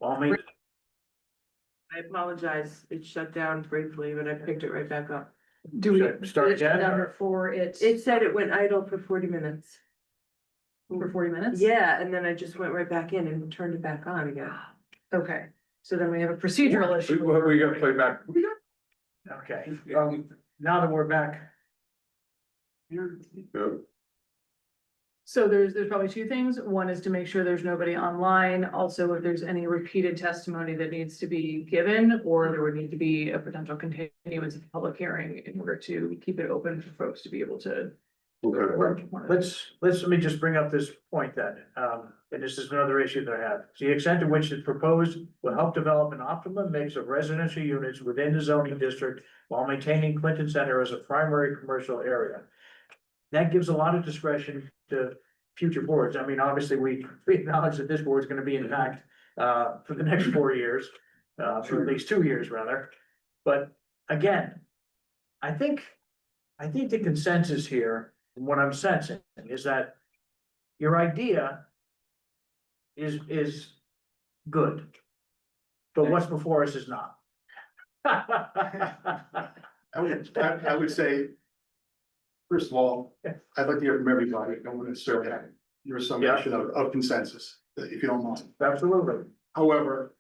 Well, I mean, I apologize, it shut down briefly, but I picked it right back up. Do we? Should I start did it shut again, down or- before It said it went idle for 40 minutes. for 40 minutes? Yeah, and then I just went right back in and turned it back on again. Okay, so then we have a procedural issue. we gotta play back. Okay, now that we're back. So there's probably two things. One is to make sure there's nobody online. Also, if there's any repeated testimony that needs to be given, or there would need to be a potential continuance of the public hearing in order to keep it open for folks to be able to. Let me just bring up this point then, and this is another issue that I have. The extent to which it's proposed will help develop an optimum mix of residential units within the zoning district while maintaining Clinton Center as a primary commercial area. That gives a lot of discretion to future boards. I mean, obviously, we acknowledge that this board is gonna be intact, for the next 4 years, for at least 2 years rather. But again, I think the consensus here, and what I'm sensing, is that your idea is good, but what's before us is not. I would say, first of all, I'd like to hear from everybody. I don't want to necessarily have your summation of consensus, if you don't mind. Absolutely. However,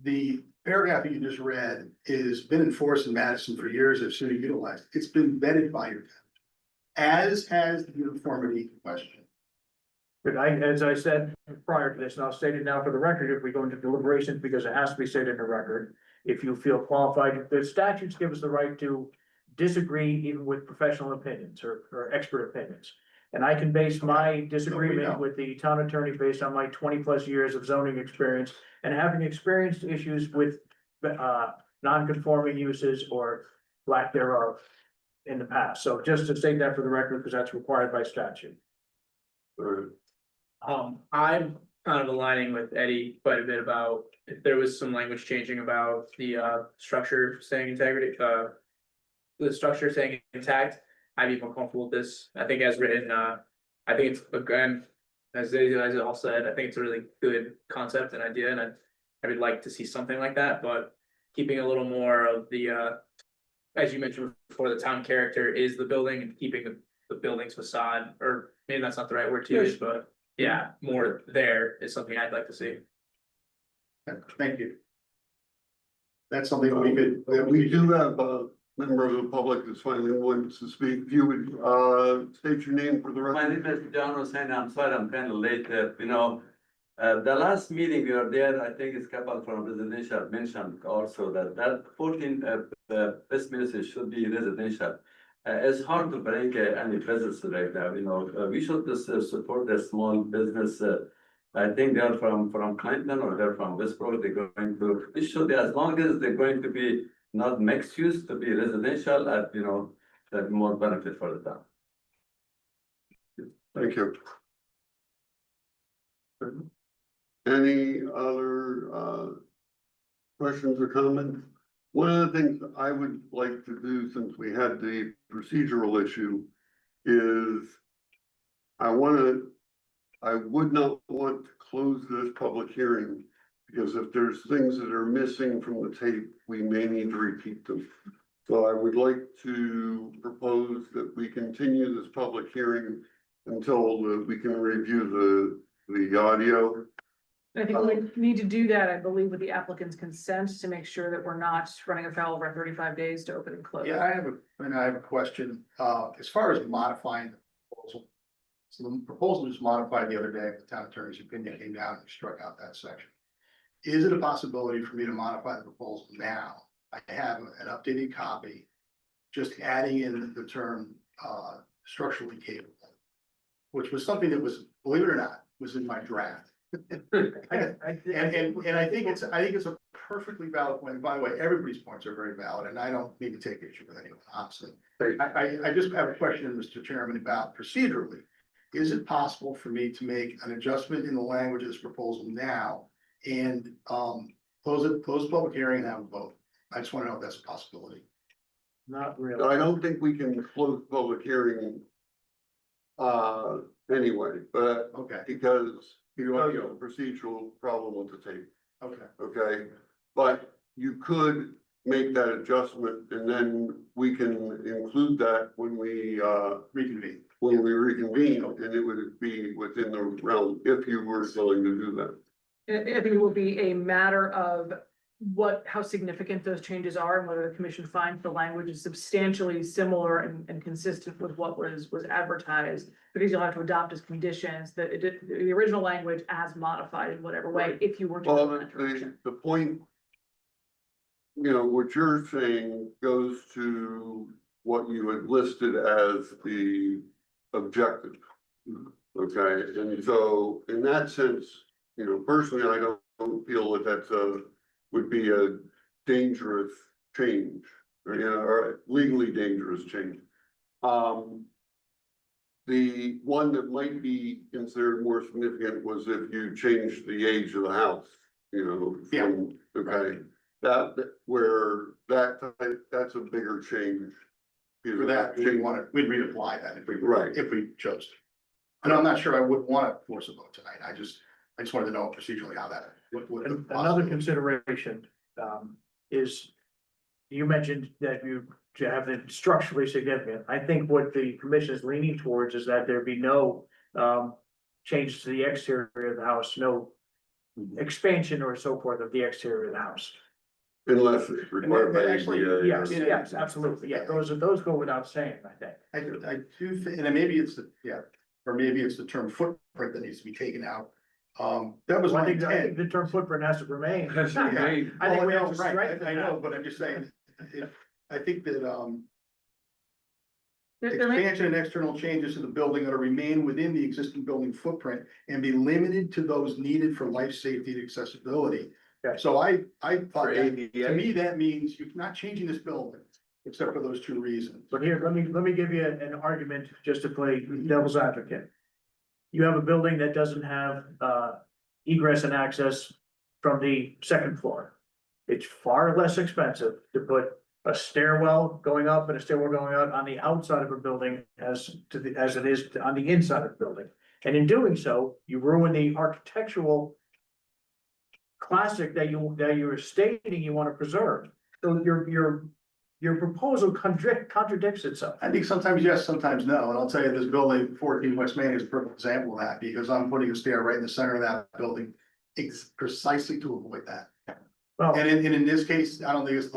the paragraph that you just read is been enforced in Madison for years, it's been utilized, it's been vetted by your town. As has the uniformity question. But as I said prior to this, and I'll state it now for the record, if we go into deliberations, because it has to be stated in the record. If you feel qualified, the statutes give us the right to disagree even with professional opinions or expert opinions. And I can base my disagreement with the town attorney based on my 20+ years of zoning experience and having experienced issues with non-conforming uses or lack thereof in the past. So just to state that for the record, because that's required by statute. I'm kind of aligning with Eddie quite a bit about if there was some language changing about the structure staying integrity, the structure staying intact, I'd be more comfortable with this. I think as written, I think it's again, as it all said, I think it's a really good concept and idea, and I would like to see something like that, but keeping a little more of the as you mentioned before, the town character is the building and keeping the building's facade, or maybe that's not the right word to use, but yeah, more there is something I'd like to see. Thank you. That's something that we could. We do have a member of the public that's finally wants to speak. If you would state your name for the My record. name is John Hussein. I'm sorry, I'm kind of late. The last meeting we were there, I think it's couple from residential mentioned also that 14 best ministers should be residential. It's hard to break any business right now, we should just support the small business. I think they're from Clinton or they're from Westbrook, they're going to, it should, as long as they're going to be not mixed use, to be residential, that more benefit for the town. Thank you. Any other questions or comments? One of the things I would like to do, since we had the procedural issue, is I would not want to close this public hearing, because if there's things that are missing from the tape, we may need to repeat them. So I would like to propose that we continue this public hearing until we can review the audio. I think we need to do that, I believe, with the applicant's consent to make sure that we're not running afoul of our 35 days to open and close. Yeah, I have a question, as far as modifying the proposal. So the proposal was modified the other day, the town attorney's opinion came down and struck out that section. Is it a possibility for me to modify the proposal now? I have an updated copy, just adding in the term, structurally capable. Which was something that was, believe it or not, was in my draft. And I think it's a perfectly valid point. And by the way, everybody's points are very valid, and I don't need to take issue with anyone, honestly. I just have a question, Mr. Chairman, about procedurally. Is it possible for me to make an adjustment in the language of this proposal now and close the public hearing and have a vote? I just want to know if that's a possibility. Not really. I don't think we can close the public hearing anyway, but Okay. because you have a procedural problem with the tape. Okay, okay? But you could make that adjustment and then we can include that when we reconvene. reconvene, and it would be within the realm if you were willing to do that. I think it will be a matter of how significant those changes are and whether the commission finds the language is substantially similar and consistent with what was advertised. Because you'll have to adopt as conditions that the original language as modified in whatever way, if you were to. Well, go in that direction. the point, you know, what you're saying goes to what you had listed as the objective. Okay, and so in that sense, you know, personally, I don't feel that that's would be a dangerous change, or, you know, or legally dangerous change. The one that might be considered more significant was if you changed the age of the house, you know. Yeah. Okay, that's a bigger change. For that, we'd reapply that if we, Right. if we chose to. And I'm not sure I would want to force a vote tonight. I just wanted to know procedurally how that. what the Another possibility- consideration, is you mentioned that you to have it structurally significant. I think what the commission is leaning towards is that there be no, change to the exterior of the house, no expansion or so forth of the exterior of the house. Unless it's required by Actually, ADA. Yes, yes, absolutely. Yeah, those go without saying, I think. I do think, and maybe it's or maybe it's the term footprint that needs to be taken out. That was Well, my I think intent. the term footprint has to remain. Yeah. I think Well, we no, have to right, strengthen I know, that. but I'm just saying, I think that, There may- expansion and external changes to the building are to remain within the existing building footprint and be limited to those needed for life safety and accessibility. Okay. So I thought, For that- to ADA? me, that means you're not changing this building, except for those two reasons. But here, let me give you an argument just to play devil's advocate. You have a building that doesn't have egress and access from the second floor. It's far less expensive to put a stairwell going up and a stairwell going out on the outside of a building as it is on the inside of the building. And in doing so, you ruin the architectural classic that you're stating you want to preserve. So your proposal contradicts itself. I think sometimes yes, sometimes no, and I'll tell you, this building, 14 West Main is a perfect example of that, because I'm putting a stair right in the center of that building. Precisely to avoid that, Well, and in this case, I don't think it's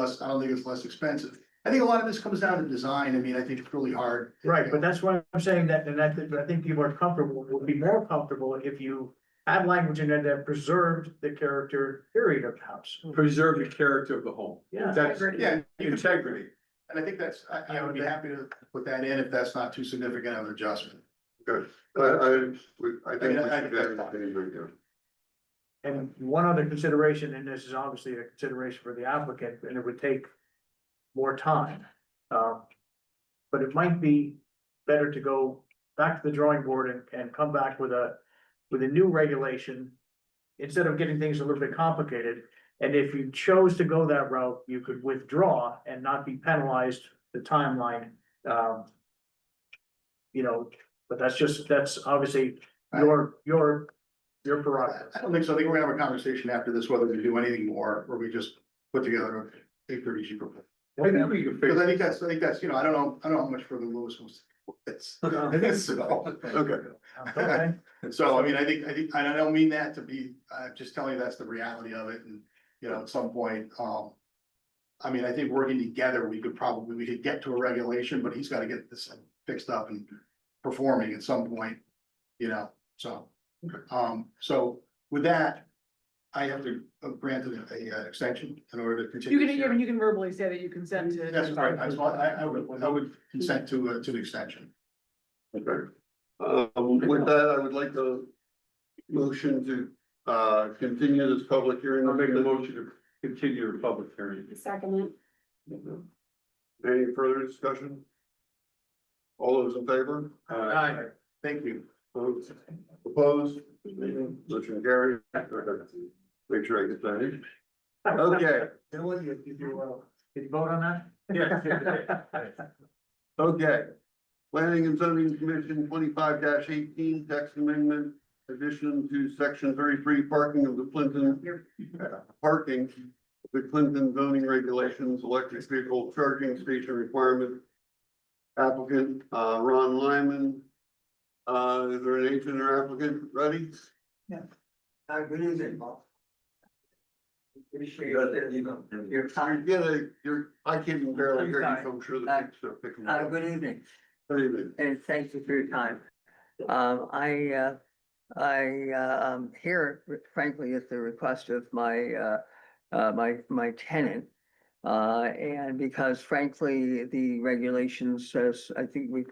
less expensive. I think a lot of this comes down to design. I mean, I think it's really hard. right, but that's why I'm saying that, and I think people are comfortable, will be more comfortable if you have language in there that preserved the character period of the house. Preserve the character of the home. Yeah. That's Yeah, you could- integrity. and I think that's, I would be happy to put that in if that's not too significant of an adjustment. Good. I think we I should mean, have I- anything right there. And one other consideration, and this is obviously a consideration for the applicant, and it would take more time. But it might be better to go back to the drawing board and come back with a new regulation. Instead of getting things a little bit complicated, and if you chose to go that route, you could withdraw and not be penalized the timeline. You know, but that's obviously your prerogative. I don't think so. I think we're gonna have a conversation after this, whether we do anything more, or we just put together a 30 report. I think we can fix Because I it. think that's, you know, I don't know how much further Lewis wants. Okay. Okay, So, I mean, I think, and I don't mean that to be, I'm just telling you that's the reality of it, and, you know, at some point, I mean, I think working together, we could get to a regulation, but he's gotta get this fixed up and performing at some point, you know, so. So with that, I have to grant a extension in order to continue. You can verbally say that you consent to. That's right, I would consent to the extension. Okay. With that, I would like to motion to continue this public hearing. I'll make a motion to continue the public hearing. Second Any further discussion? All those in favor? Thank you. Opposed? Motion carried. Make sure I get that in. Okay, Did you vote on that? okay. Planning and zoning commission 25-18 text amendment addition to section 33 parking of the Clinton. Parking, the Clinton zoning regulations, electric vehicle charging station requirement. Applicant, Ron Lyman. Is there an agent or applicant ready? Good evening, Bob. Appreciate your You're time. I can't even barely hear you, Sorry. so I'm sure the folks are picking up. Good evening, Good evening. and thank you for your time. I'm here frankly at the request of my tenant. And because frankly, the regulations, as I think we've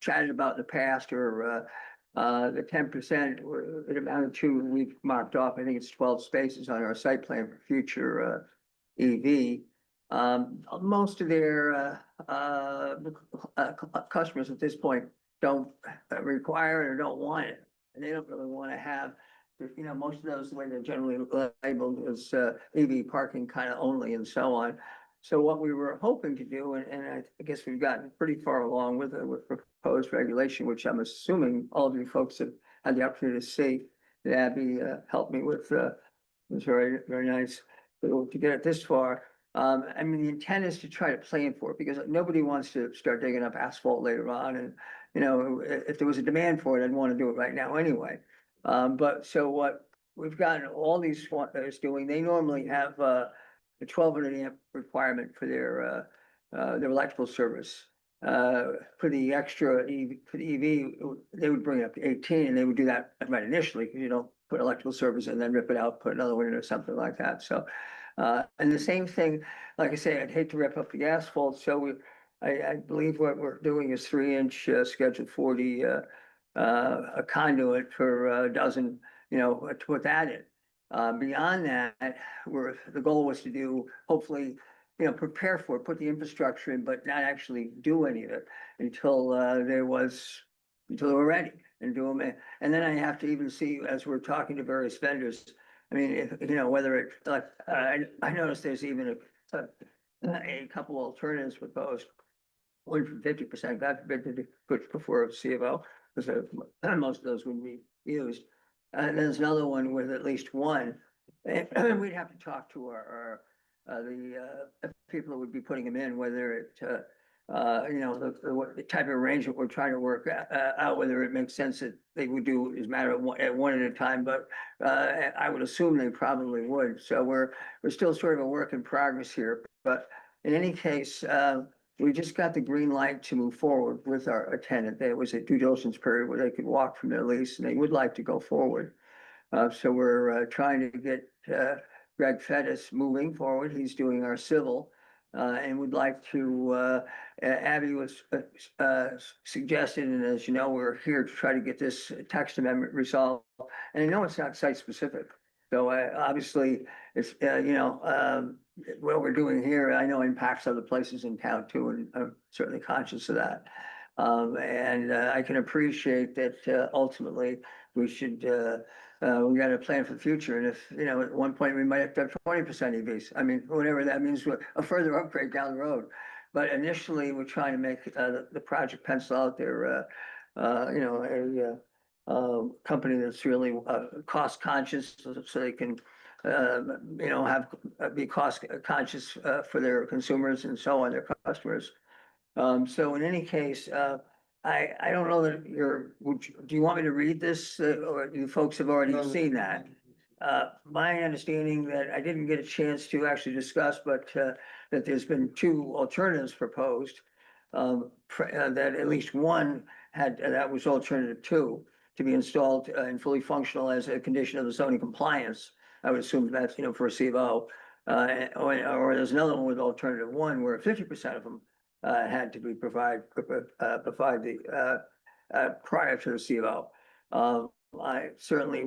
chatted about in the past, or the 10%, it amounted to, we've marked off, I think it's 12 spaces on our site plan for future EV. Most of their customers at this point don't require it or don't want it. And they don't really want to have, most of those, the way they're generally labeled as EV parking kind of only and so on. So what we were hoping to do, and I guess we've gotten pretty far along with proposed regulation, which I'm assuming all of you folks have had the opportunity to see, that Abby helped me with, it was very, very nice to get it this far. I mean, the intent is to try to plan for it, because nobody wants to start digging up asphalt later on, and, if there was a demand for it, I'd want to do it right now anyway. But so what we've gotten all these is doing, they normally have a 1200 amp requirement for their electrical service. For the extra EV, for the EV, they would bring it up to 18, and they would do that right initially, because you don't put electrical service and then rip it out, put another one in or something like that. So, and the same thing, like I say, I'd hate to rip up the asphalt, so I believe what we're doing is 3-inch scheduled 40 a conduit for a dozen, to put that in. Beyond that, the goal was to do, hopefully, prepare for it, put the infrastructure in, but not actually do any of it until until they were ready, and do them. And then I have to even see, as we're talking to various vendors, I mean, whether it, like, I noticed there's even a couple alternatives proposed. One for 50%, God forbid to put before a C of O, because most of those would be used. And there's another one with at least one. And we'd have to talk to the people who would be putting them in, whether it, the type of arrangement we're trying to work out, whether it makes sense that they would do is matter of one at a time, but I would assume they probably would. So we're still sort of a work in progress here, but in any case, we just got the green light to move forward with our tenant. There was a due diligence period where they could walk from their lease, and they would like to go forward. So we're trying to get Greg Fettis moving forward. He's doing our civil, and would like to, Abby was suggested, and as you know, we're here to try to get this text amendment resolved. And I know it's not site specific. So obviously, it's, what we're doing here, I know impacts other places in town too, and I'm certainly conscious of that. And I can appreciate that ultimately we should, we got to plan for the future. And if, at one point we might have to have 20% EVs. I mean, whatever that means, a further upgrade down the road. But initially, we're trying to make the project pencil out there, a company that's really cost conscious, so they can be cost conscious for their consumers and so on, their customers. So in any case, I don't know that do you want me to read this, or you folks have already seen that? My understanding that I didn't get a chance to actually discuss, but that there's been 2 alternatives proposed. That at least one that was alternative 2, to be installed and fully functional as a condition of the zoning compliance. I would assume that's, for a C of O. Or there's another one with alternative 1 where 50% of them had to be provided prior to the C of O. I certainly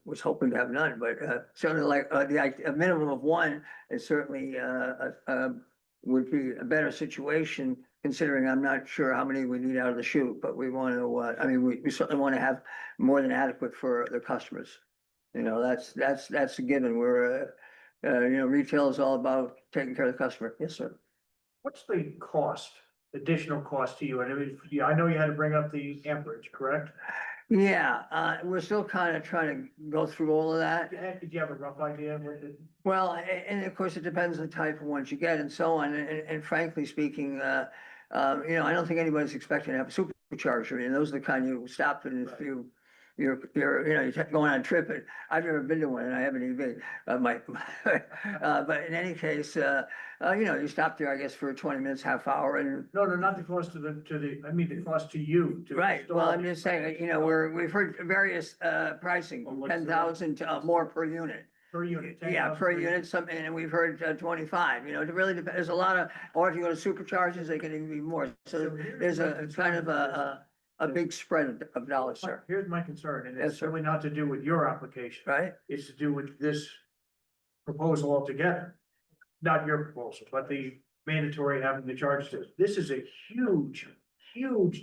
was hoping to have none, but certainly like a minimum of 1 is certainly would be a better situation, considering I'm not sure how many we need out of the chute, but we want to, we certainly want to have more than adequate for the customers. That's a given. We're, retail is all about taking care of the customer. Yes, sir. What's the cost, additional cost to you? And I know you had to bring up the amperage, correct? Yeah, we're still kind of trying to go through all of that. Did you have a rough idea of what it? Well, and of course, it depends on the type of ones you get and so on, and frankly speaking, you know, I don't think anybody's expecting to have a supercharger, and those are the kind you stop and if you're, you know, you're going on a trip, and I've never been to one, and I have an EV, but in any case, you know, you stop there, I guess, for 20 minutes, half hour, and No, not the cost to I mean, the cost to you. to right, well, I'm install. just saying, you know, we've heard various, pricing, Well, what's the- 10,000 to more per unit. Per unit. Yeah, 10,000 per unit, some, and we've heard 25, you know, it really depends, there's a lot of, or if you go to superchargers, they can even be more, so there's a kind of a big spread of dollars, sir, Here's my concern, and Yes, it's sir. certainly not to do with your application. right? It's to do with this proposal altogether. Not your proposal, but the mandatory having the charge system. This is a huge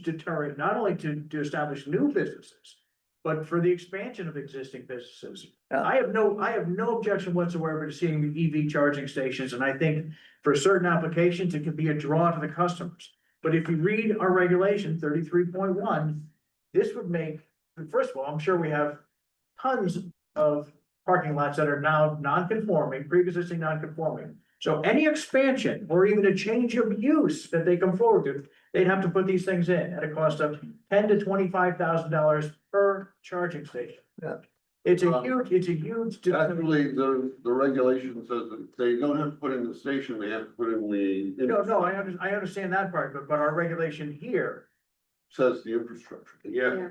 deterrent, not only to establish new businesses, but for the expansion of existing businesses. Yeah. I have no objection whatsoever to seeing the EV charging stations, and I think for certain applications, it could be a draw to the customers. But if you read our regulation 33.1, this would make, first of all, I'm sure we have tons of parking lots that are now non-conforming, pre-existing non-conforming. So any expansion or even a change of use that they come forward to, they'd have to put these things in at a cost of $10,000 to $25,000 per charging station. Yeah. It's a huge. Actually, the regulation says that they don't have to put in the station, they have to put in the. No, I understand that part, but our regulation here, Says the infrastructure. Yeah.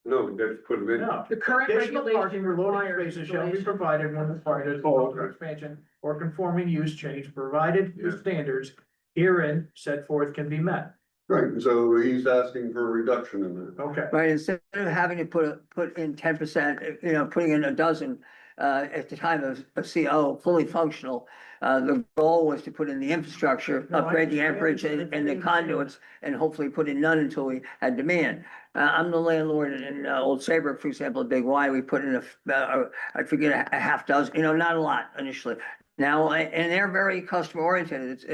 No, we got to put them in. no. The current Additional regulation parking or loading requires spaces shall be installation. provided when required as Oh, for okay. expansion or conforming use change, provided the Yeah. standards herein set forth can be met. Right, so he's asking for a reduction in that. Okay. Right, instead of having to put in 10%, you know, putting in a dozen, at the time of CO, fully functional. The goal was to put in the infrastructure, No, I upgrade the understand. amperage and the conduits, and hopefully put in none until we had demand. I'm the landlord in Old Saybrook, for example, Big Y, we put in I forget, a half dozen, you know, not a lot initially. Now, and they're very customer oriented,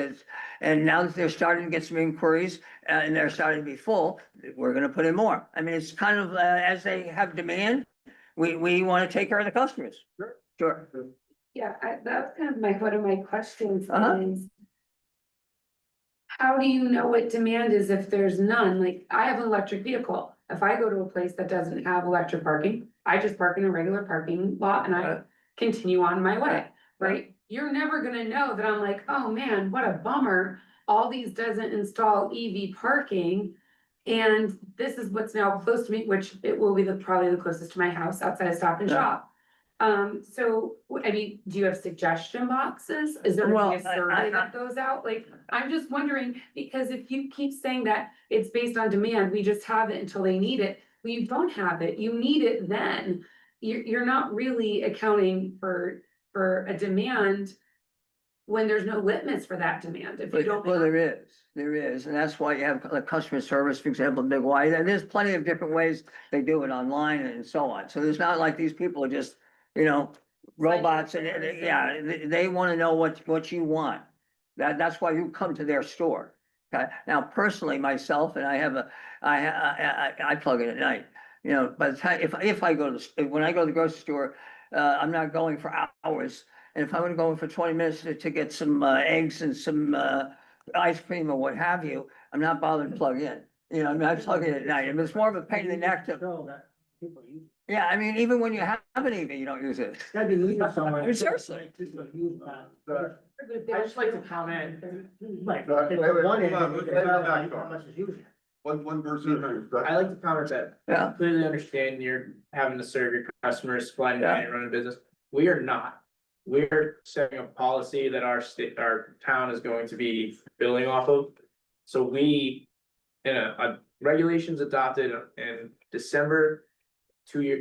and now that they're starting to get some inquiries, and they're starting to be full, we're gonna put in more. I mean, it's kind of, as they have demand, we wanna take care of the customers. Sure. Sure. Yeah, that's kind of one of my questions Uh-huh. is. How do you know what demand is if there's none? Like, I have an electric vehicle. If I go to a place that doesn't have electric parking, I just park in a regular parking lot and I Right. continue on my way, right? You're never gonna know that I'm like, oh man, what a bummer. All these doesn't install EV parking. And this is what's now close to me, which it will be probably the closest to my house outside of Stop and Yeah. Shop. So, I mean, do you have suggestion boxes? Is there gonna be a Well, survey that goes out? Like, I'm just wondering, because if you keep saying that it's based on demand, we just have it until they need it. Well, you don't have it, you need it then. You're not really accounting for a demand. When there's no litmus for that demand, if you don't. Well, there is, and that's why you have like customer service, for example, Big Y, and there's plenty of different ways they do it online and so on. So there's not like these people are just, you know, robots and, yeah, they wanna know what you want. That's why you come to their store. Okay, now personally, myself, and I plug in at night, you know, by the time, if I go to, when I go to the grocery store, I'm not going for hours. And if I'm gonna go in for 20 minutes to get some eggs and some ice cream or what have you, I'm not bothered to plug in. You know, I mean, I plug in at night. I mean, it's more of a pain in the neck to, yeah, I mean, even when you have an EV, you don't use it. Gotta be legal somewhere. Seriously. I just like to comment, Like, Wait, wait, hold on, let's get back how on. much is used. One person. I like to comment that Yeah. I clearly understand you're having to serve your customers, fly and Yeah. dine and run a business. We are not. We're setting a policy that our town is going to be building off of. So we, in a regulations adopted in December,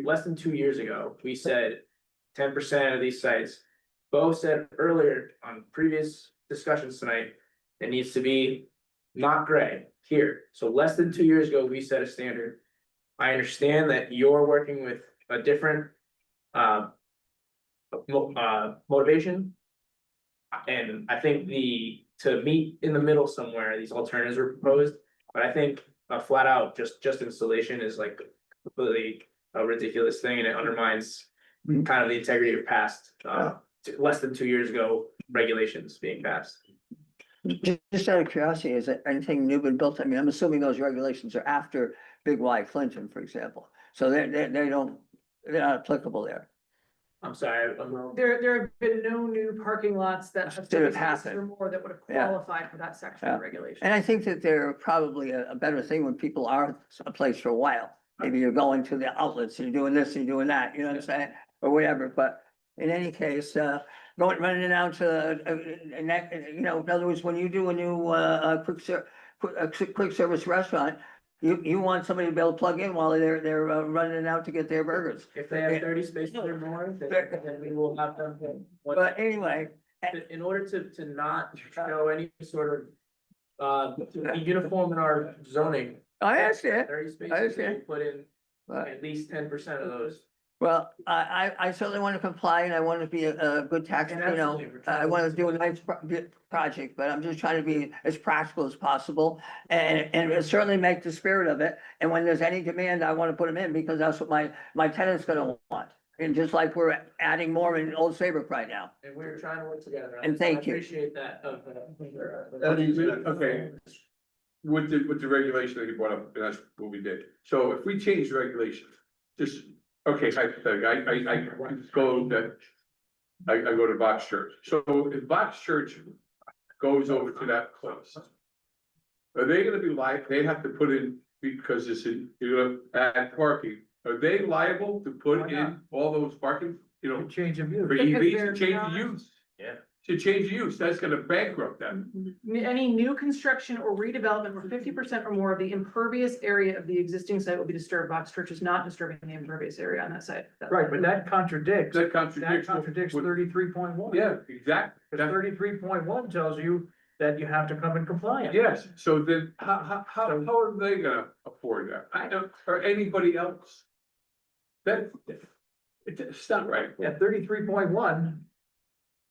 less than 2 years ago, we said 10% of these sites. Bo said earlier on previous discussions tonight, it needs to be not gray here. So less than 2 years ago, we set a standard. I understand that you're working with a different motivation. And I think to meet in the middle somewhere, these alternatives were proposed, but I think flat out, just installation is like completely a ridiculous thing and it undermines kind of the integrity of past, less than 2 years ago, regulations being passed. Just out of curiosity, is there anything new been built? I mean, I'm assuming those regulations are after Big Y Clinton, for example. So they're not applicable there. I'm sorry, I'm. There have been no new parking lots that have Should have 50 spaces happened. or more that would have Yeah. qualified for that section of Yeah. regulation. And I think that they're probably a better thing when people are a place for a while. Maybe you're going to the outlets, and you're doing this, and you're doing that, you know what I'm saying? Or whatever, but in any case, running it out to, you know, in other words, when you do a new, quick service restaurant, you want somebody to be able to plug in while they're running it out to get their burgers. If they have 30 spaces or more, then we will have them. But anyway, In order to not show any sort of, to be uniform in our zoning. I understand. 30 spaces, understand. we put in But- at least 10% of those. Well, I certainly want to comply and I want to be a good tax, you know, Absolutely, we're trying I to- want to do a nice project, but I'm just trying to be as practical as possible. And certainly make the spirit of it. And when there's any demand, I want to put them in because that's what my tenant's gonna want. And just like we're adding more in Old Saybrook right now. And we're trying to work together. And thank you. I appreciate that. Okay. With the regulation that you brought up, and that's what we did. So if we change the regulation, just, okay, hypothetically, I go to. I go to Box Church. So if Box Church goes over to that place. Are they gonna be like, they have to put in, because it's you're gonna add parking, are they liable to Why put not? in all those parking, you know, Change of for view. Because EVs they're to change not- the use? Yeah. To change the use, that's gonna bankrupt them. Any new construction or redevelopment where 50% or more of the impervious area of the existing site will be disturbed. Box Church is not disturbing the impervious area on that site. Right, but that contradicts, That that contradicts. contradicts what- 33.1. Yeah, exactly. Because 33.1 tells you that you have to come in compliance. Yes, so then how are they gonna afford that? I don't, or anybody else? That, it's not right. Yeah, 33.1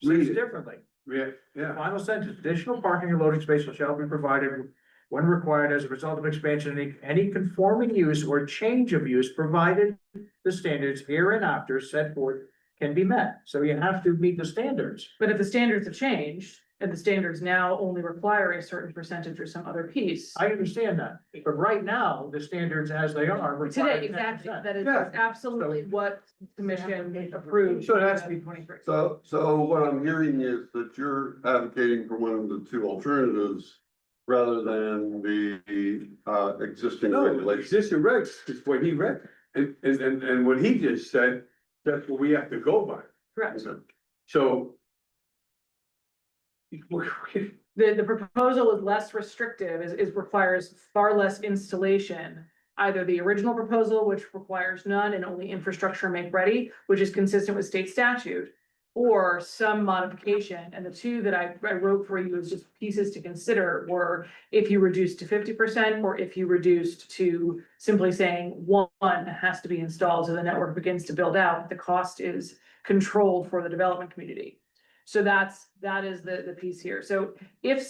says Read it. differently. Yeah, yeah. Final sentence, additional parking or loading spaces shall be provided when required as a result of expansion, any conforming use or change of use, provided the standards hereinafter set forth can be met. So you have to meet the standards. But if the standards have changed and the standards now only require a certain percentage or some other piece. I understand that, but right now, the standards as they are. require Today, exactly, 10%. that is Yeah. absolutely what commission approved. So it has to be 23. So what I'm hearing is that you're advocating for one of the two alternatives rather than the existing No, regulation. existing regs is what he read, and what he just said, that's what we have to go by. Correct. So. The proposal is less restrictive, is requires far less installation. Either the original proposal, which requires none and only infrastructure make ready, which is consistent with state statute. Or some modification, and the two that I wrote for you as just pieces to consider were if you reduced to 50%, or if you reduced to simply saying one has to be installed, so the network begins to build out, the cost is controlled for the development community. So that is the piece here. So if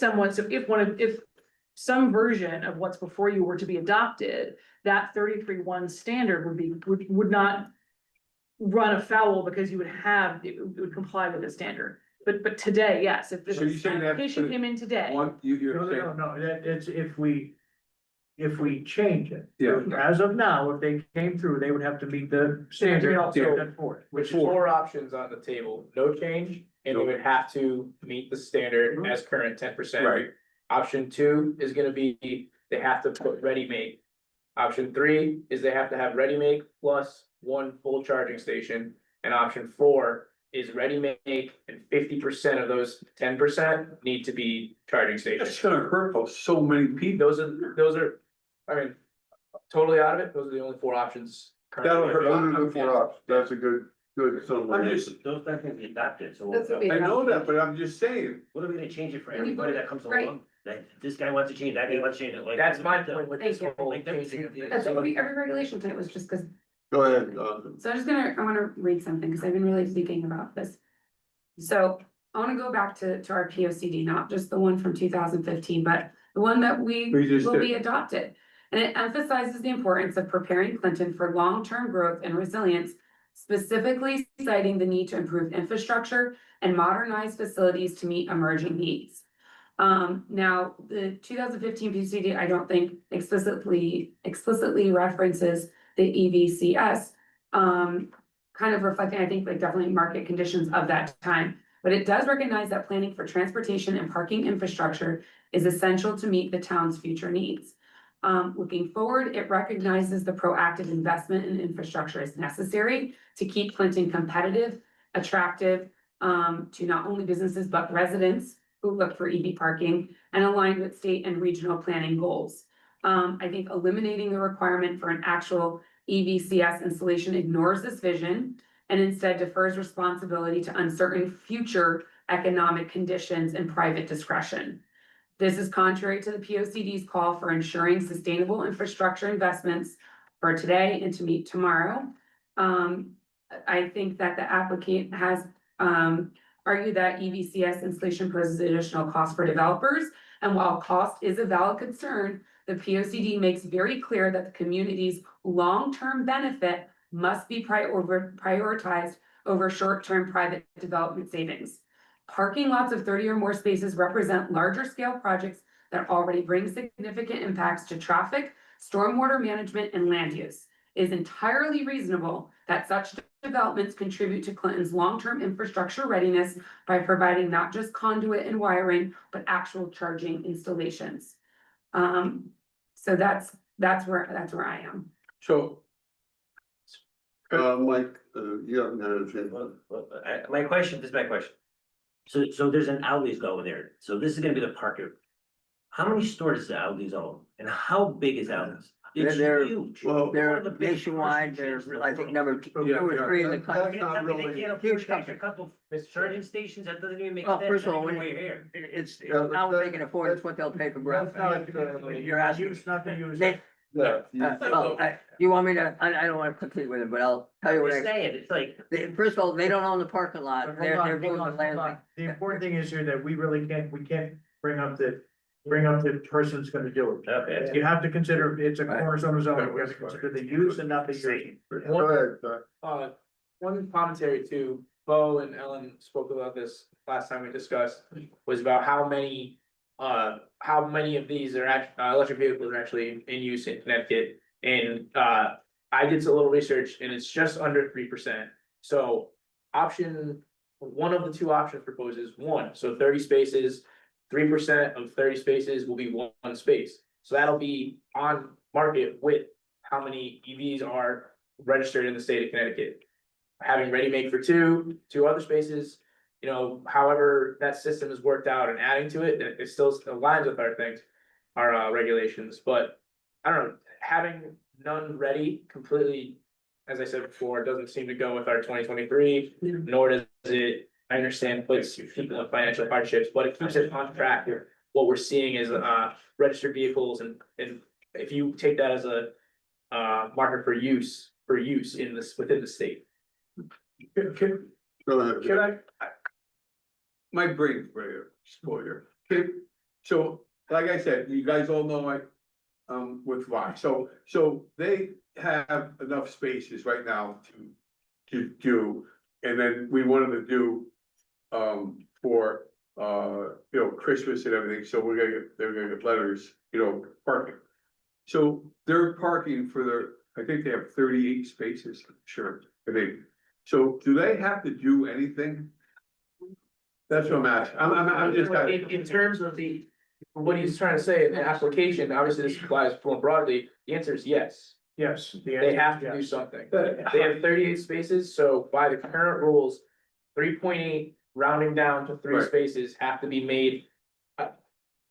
some version of what's before you were to be adopted, that 33.1 standard would not run afoul because you would have, it would comply with the standard. But today, yes, if this So you're saying that- application came in today. One, you're No, saying. no, that, it's if we change it. Yeah. As of now, if they came through, they would have to meet the standard also- set forth. Which is Before. 4 options on the table, no change, and they would have to meet the standard as current 10%. Right. Option 2 is gonna be, they have to put ready-made. Option 3 is they have to have ready-made plus 1 full charging station, and option 4 is ready-made, and 50% of those 10% need to be charging That's stations. gonna hurt so many people. Those are, I mean, totally out of it, those are the only 4 options. That'll hurt. Those are the 4 options. That's a good I'm summary. just, Those things can be adopted, so That's what we- I know that, but I'm just saying, what are we gonna change it for And you everybody voted- that comes right. along? That this guy wants to change, that guy wants to change it, like. That's my point with this Thank you. whole Like, that's- changing of the. That's every regulation tonight was just because, Go ahead, so I wanna read something, because I've been really thinking about this. So I wanna go back to our P O C D, not just the one from 2015, but the one that We just will did. be adopted. And it emphasizes the importance of preparing Clinton for long-term growth and resilience, specifically citing the need to improve infrastructure and modernize facilities to meet emerging needs. Now, the 2015 PCD, I don't think explicitly references the EVCS. Kind of reflecting, I think, like definitely market conditions of that time. But it does recognize that planning for transportation and parking infrastructure is essential to meet the town's future needs. Looking forward, it recognizes the proactive investment in infrastructure is necessary to keep Clinton competitive, attractive, to not only businesses, but residents who look for EV parking and aligned with state and regional planning goals. I think eliminating the requirement for an actual EVCS installation ignores this vision and instead defers responsibility to uncertain future economic conditions and private discretion. This is contrary to the POCD's call for ensuring sustainable infrastructure investments for today and to meet tomorrow. I think that the applicant has argued that EVCS installation poses additional cost for developers. And while cost is a valid concern, the POCD makes very clear that the community's long-term benefit must be prioritized over short-term private development savings. Parking lots of 30 or more spaces represent larger scale projects that already bring significant impacts to traffic, stormwater management, and land use. It is entirely reasonable that such developments contribute to Clinton's long-term infrastructure readiness by providing not just conduit and wiring, but actual charging installations. So that's where I am. So, Mike, you haven't had a chance. My question, this is my question. So there's an Aldi's going there, so this is gonna be the parker. How many stores does the Aldi's own, and how big is Aldi's? It's They're- huge. well, They're One of the biggest nationwide, grocery chains they're, in I the think, world. number two or three in the country. That's not I mean, really- they can't Huge afford to have a couple of charging stations, that doesn't even make Well, sense. first of all, I don't when know why you're here. It's, Yeah, but how that- they can afford, it's what they'll pay for ground. That's not, You're asking. Use, not the use. They, yeah, you want me to, I don't wanna compete with it, but I'll tell you I'm what just I, saying, it's like, first of all, they don't own the parking lot, But they're, hold they're on, doing hold the on, hold land. on. The important thing is here that we really can't, we can't bring up the person that's gonna do it. okay. You have to consider, it's a cornerstone of zoning, we have to consider the use and not the use. go ahead, One commentary too, Bo and Ellen spoke about this last time we discussed, was about how many of these are electric vehicles are actually in use in Connecticut. And, I did a little research and it's just under 3%. So one of the two options proposes one, so 30 spaces, 3% of 30 spaces will be one space. So that'll be on market with how many EVs are registered in the state of Connecticut. Having ready-made for two other spaces, however that system is worked out and adding to it, it still aligns with our things, our regulations, but I don't know, having none ready completely, as I said before, doesn't seem to go with our 2023, nor does it, I understand, puts people in financial hardships, but it keeps it on track here. What we're seeing is registered vehicles and if you take that as a marker for use in this within the state. go ahead. can I? My brain's ready to explode here. Okay, so, like I said, you guys all know with why, so they have enough spaces right now to do, and then we wanted to do, for, Christmas and everything, so they're gonna get letters, parking. So they're parking for I think they have 38 spaces, sure, so do they have to do anything? That's what I'm asking, I'm just kind of. In terms of what he's trying to say in the application, obviously this applies more broadly, the answer is yes. Yes. the They answer have is to do yes. something. They have 38 spaces, so by the current rules, 3.8 rounding down to three Right. spaces have to be made.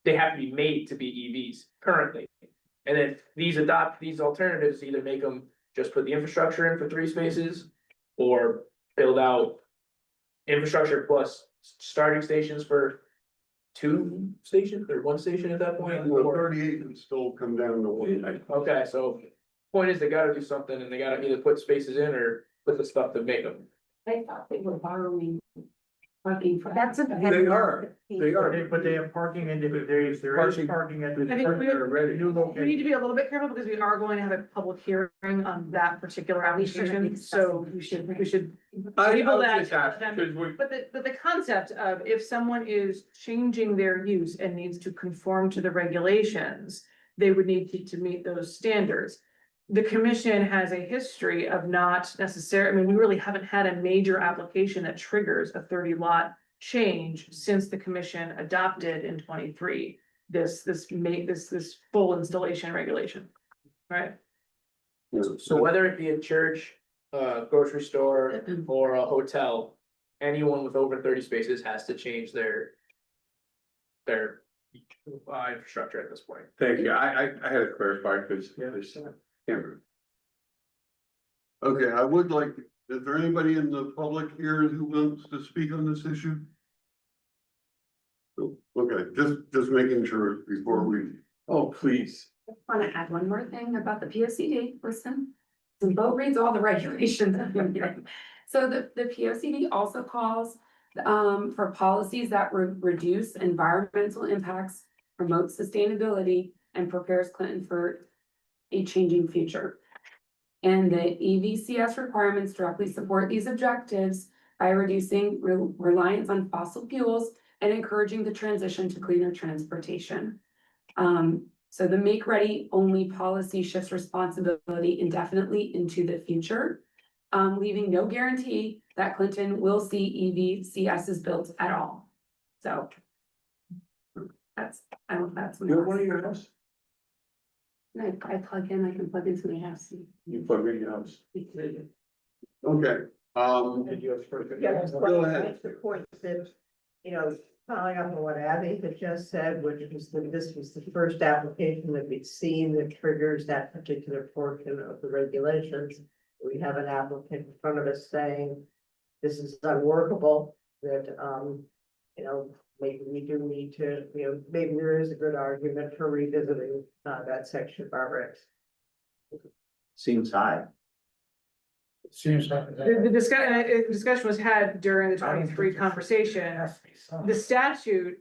They have to be made to be EVs currently. And then these alternatives either make them just put the infrastructure in for three spaces. Or build out infrastructure plus starting stations for two stations or one station at that point. Well, Or- 38 can still come down to one. Okay, so point is they gotta do something and they gotta either put spaces in or put the stuff to make them. I thought they were borrowing. I parking for. They are, But they have parking and there is parking at the. I think we- New We need location. to be a little bit careful because we are going to have a public hearing on that particular application, so we should I table was that. just asking, because we, But the concept of if someone is changing their use and needs to conform to the regulations, they would need to meet those standards. The commission has a history of not necessarily, I mean, we really haven't had a major application that triggers a 30 lot change since the commission adopted in 23 this full installation regulation, right? So whether it be a church, grocery store, or a hotel, anyone with over 30 spaces has to change their. Infrastructure at this point. thank you, I had to clarify, because there's. Okay, I would like, is there anybody in the public here who wants to speak on this issue? Okay, just making sure before we, Oh, please. I want to add one more thing about the P O C D, listen. The vote reads all the regulations. So the P O C D also calls for policies that reduce environmental impacts, promote sustainability, and prepares Clinton for a changing future. And the EVCS requirements directly support these objectives by reducing reliance on fossil fuels and encouraging the transition to cleaner transportation. So the make ready only policy shifts responsibility indefinitely into the future, leaving no guarantee that Clinton will see EVCSs built at all. So that's You have one my. of your house? I plug in, I can plug into my house. You plug in your house. okay, Yeah, Go ahead. that's the point that, you know, following up on what Abby had just said, which was that this was the first application that we'd seen that triggers that particular portion of the regulations. We have an applicant in front of us saying this is unworkable, that, you know, maybe we do need to, you know, maybe there is a good argument for revisiting, that section of our regs. Seems high. Seems like. The discussion was had during the 23 conversation. The statute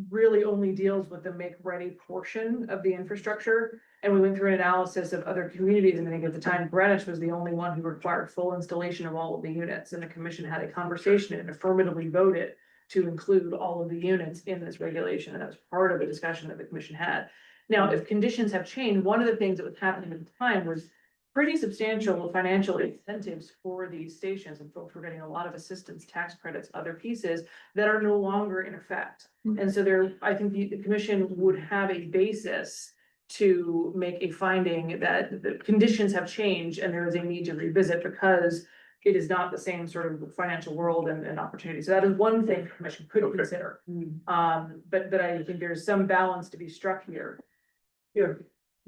really only deals with the make ready portion of the infrastructure. And we went through an analysis of other communities, and I think at the time Greenwich was the only one who required full installation of all of the units, and the commission had a conversation and affirmatively voted to include all of the units in this regulation, and that was part of the discussion that the commission had. Now, if conditions have changed, one of the things that was happening at the time was pretty substantial financial incentives for these stations, and folks were getting a lot of assistance, tax credits, other pieces that are no longer in effect. And so there, I think the commission would have a basis to make a finding that the conditions have changed and there is a need to revisit because it is not the same sort of financial world and opportunity. So that is one thing the commission could Okay. consider. But I think there's some balance to be struck here.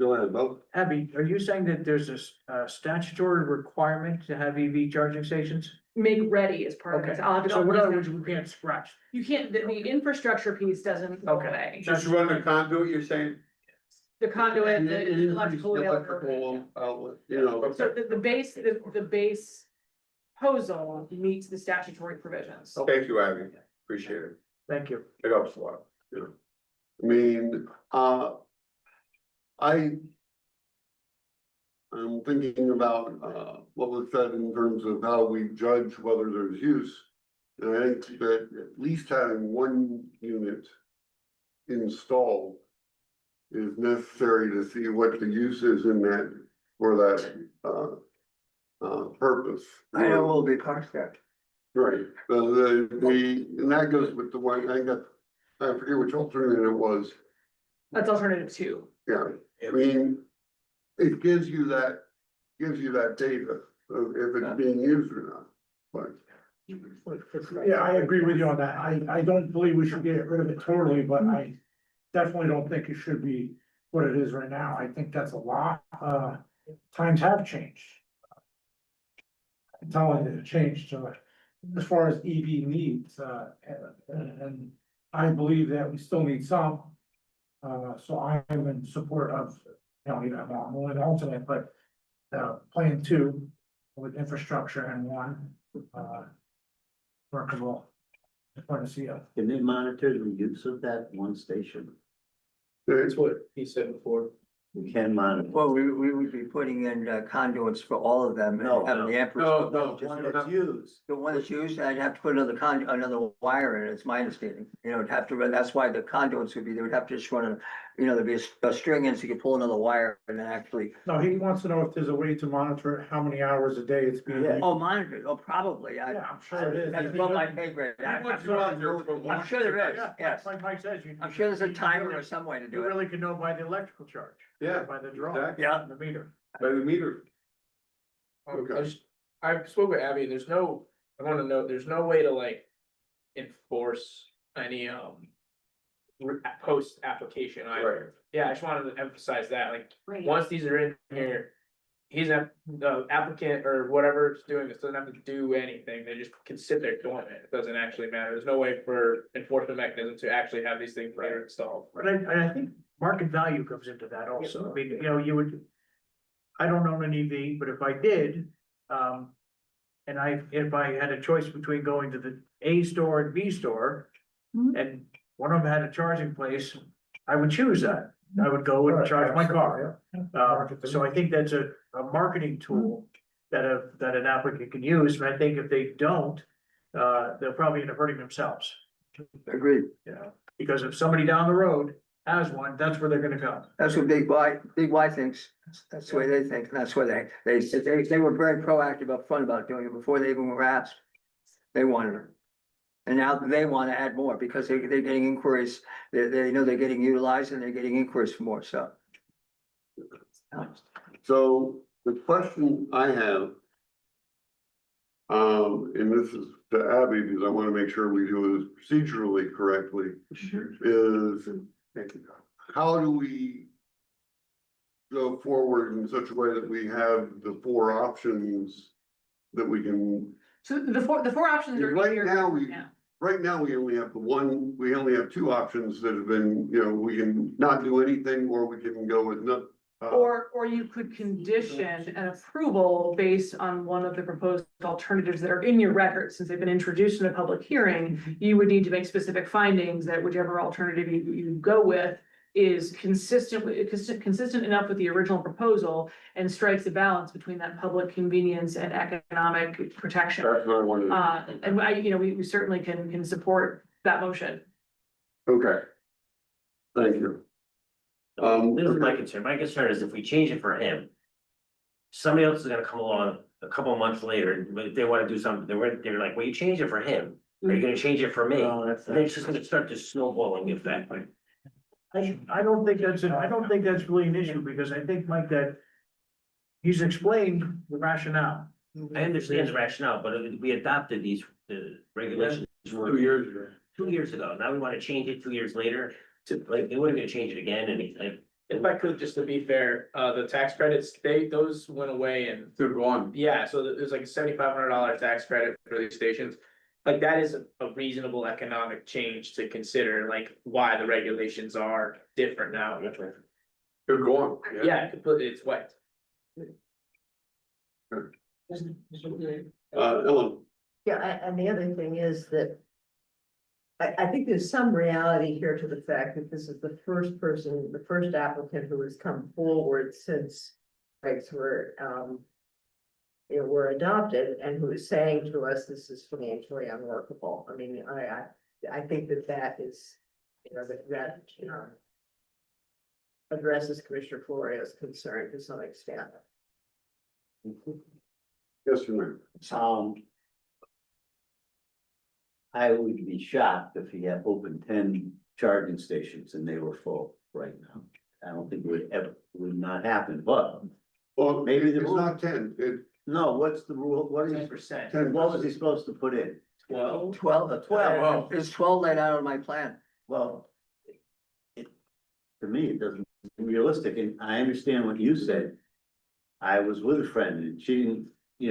go ahead, Bo. Abby, are you saying that there's a statutory requirement to have EV charging stations? Make ready as part of it. Okay, I'll have to- so in other words, we can't scratch. You can't, the infrastructure piece doesn't go Okay. away. Just run the conduit, you're saying? The conduit, And the it is electrical. electrical outlet, you know, So the base proposal meets the statutory provisions. Thank you, Abby, appreciate it, Thank you. it helps a lot. I mean, I'm thinking about, what was said in terms of how we judge whether there's use. And I think that at least having one unit installed is necessary to see what the use is in that, for that, purpose. I know we'll be parked there. Right, and that goes with the one, I forget which alternative it was, That's alternative 2. yeah, I mean. It gives you that data of if it's being used or not, but. Yeah, I agree with you on that. I don't believe we should get rid of it totally, but I definitely don't think it should be what it is right now. I think that's a lot. Times have changed. I'm telling you, it changed to it as far as EV needs, and I believe that we still need some. So I am in support of, you know, I'm only an alternate, but plan 2 with infrastructure and 1 workable Just want to see a. Can they monitor the use of that one station? That's what he said before. We can monitor. Well, we would be putting in conduits for all of them and No, having the amperage. No, go no. down. One that's used. The one that's used, I'd have to put another wire in, it's my understanding, it'd have to run, that's why the conduits would be, they would have to just run there'd be a string in so you could pull another wire and then actually. No, he wants to know if there's a way to monitor how many hours a day it's being. Yeah. used. Oh, monitor it, oh, probably, Yeah, I'm sure it is. That's above my pay grade. I'm sure there is, Yeah, yes, like Mike says, you. I'm sure there's a timer or some way to You do it. really can know by the electrical charge. Yeah, By the draw. exactly. Yeah. The meter. By the meter. I spoke with Abby, I wanna know, there's no way to like enforce any, post application either. Yeah, I just wanted to emphasize that, like, Right. once these are in here. The applicant or whatever is doing this doesn't have to do anything, they just can sit there doing it, it doesn't actually matter, there's no way for enforcement mechanism to actually have these things later installed. But I think market value comes into that also. I mean, you know, I don't own an EV, but if I did, and if I had a choice between going to the A store and B store, Mhm. and one of them had a charging place, I would choose that. I would go and charge my car. So I think that's a marketing tool that an applicant can use, and I think if they don't, they'll probably end up hurting themselves. Agreed, You know, because if somebody down the road has one, that's where they're gonna go. that's what Big Y thinks, that's the way they think, and that's why they were very proactive up front about doing it before they even were asked. They wanted it. And now they want to add more because they're getting inquiries, they know they're getting utilized and they're getting inquiries for more, so. So the question I have. And this is to Abby, because I want to make sure we do this procedurally correctly, is how do we go forward in such a way that we have the four options that we can, So the four options are. right here. now, Yeah. right now, we only have we only have two options that have been, we can not do anything, or we can go with no. Or you could condition an approval based on one of the proposed alternatives that are in your record, since they've been introduced in a public hearing. You would need to make specific findings that whichever alternative you go with is consistent enough with the original proposal and strikes a balance between that public convenience and economic protection. That's what I wanted. And we certainly can support that motion. Okay. Thank you. This is my concern. My concern is if we change it for him. Somebody else is gonna come along a couple of months later, but if they wanna do something, they're like, well, you changed it for him. Are you gonna change it for me? And then it's just gonna start this snowballing effect. I don't think that's really an issue, because I think, Mike, that he's explained the rationale. I understand the rationale, but we adopted these regulations. 2 years ago. 2 years ago. Now we wanna change it 2 years later to, like, they weren't gonna change it again and If I could, just to be fair, the tax credits, those went away and, They're gone. yeah, so there's like a $7,500 tax credit for these stations. Like, that is a reasonable economic change to consider, like, why the regulations are different now. They're gone. Yeah, completely, it's wet. Ellen, Yeah, and the other thing is that I think there's some reality here to the fact that this is the first applicant who has come forward since regs were adopted, and who is saying to us, this is financially unworkable. I mean, I think that is, that addresses Commissioner Florio's concern to some extent. yes, ma'am. I would be shocked if he had opened 10 charging stations and they were full right now. I don't think would not happen, but Well, Maybe the it's rule- not 10, no, what's the rule? What is, 10%. what was he supposed to put in? 12? 12. It's 12 laid out on my plan. Well, to me, it doesn't seem realistic, and I understand what you said. I was with a friend and she didn't, you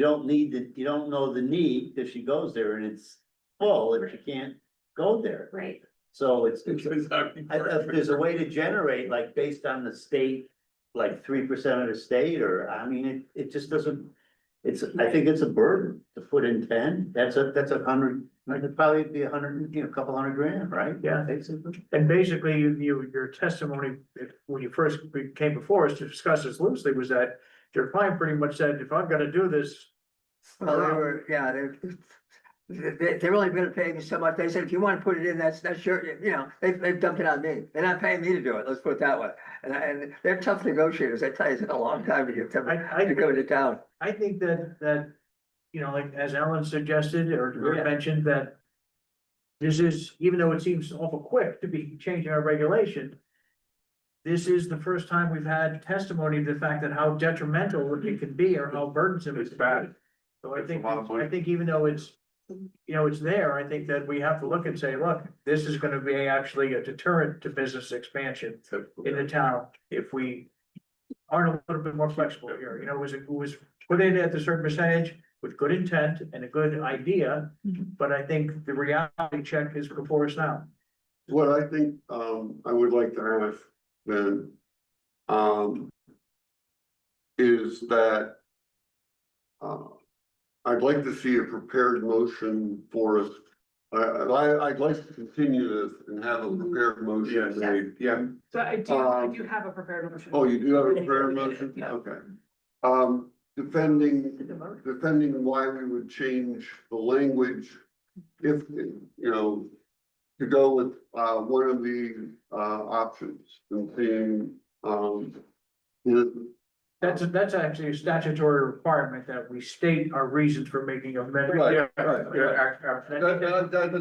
don't know the need if she goes there and it's full and she can't go there. Right. So if there's a way to generate, like, based on the state, like 3% of the state, or, I mean, it just doesn't. I think it's a burden to put in 10, that's $100 It'd probably be 100, a couple $100,000, right? Yeah. Basically. And basically, your testimony, when you first came before us to discuss this loosely, was that your client pretty much said, if I'm gonna do this. Well, they were, yeah, they're only gonna pay me so much. They said, if you wanna put it in, that's your, they've dumped it on me. They're not paying me to do it, let's put it that way. And they're tough negotiators. I tell you, it's been a long time to get them to go to town. I think that, like as Ellen suggested or Yeah. mentioned that. This is, even though it seems awful quick to be changing our regulation. This is the first time we've had testimony of the fact that how detrimental it can be or how burdensome it's bad. So I think, even though it's, it's there, I think that we have to look and say, look, this is gonna be actually a deterrent to business expansion in the town. If we aren't a little bit more flexible here, it was put in at a certain percentage with good intent and a good idea. But I think the reality check is before us now. What I think, I would like to have then, is that, I'd like to see a prepared motion for us. I'd like to continue this and have a prepared motion made. Yeah, So I do have a prepared motion. Oh, you do have a prepared motion? Yeah. Okay. Defending why we would change the language if, to go with, one of the, options and seeing, That's actually a statutory requirement that we state our reasons for making amendment. Right, that's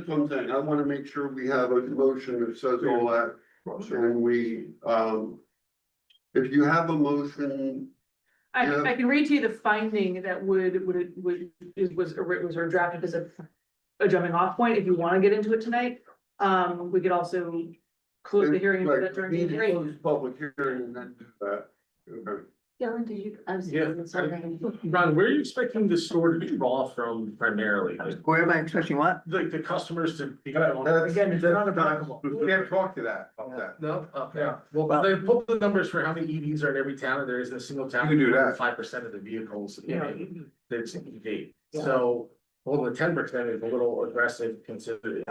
what I'm saying. I wanna make sure we have a motion that says all that. And we, if you have a motion, I can read to you the finding that was drafted as a jumping off point, if you wanna get into it tonight. We could also close the hearing. right, during need the to hearing. close public hearing and then do that. Okay. Dylan, did you? Ron, where are you expecting the store to draw from primarily? Where am I expecting what? The customers to be. Again, it's not applicable. we can't talk to that, about that. No, okay, Yeah. well, they pull the numbers for how many EVs are in every town, and there isn't a single town. You can do that. 5% of the vehicles in it's EV, Yeah. so, well, the 10% is a little aggressive considering.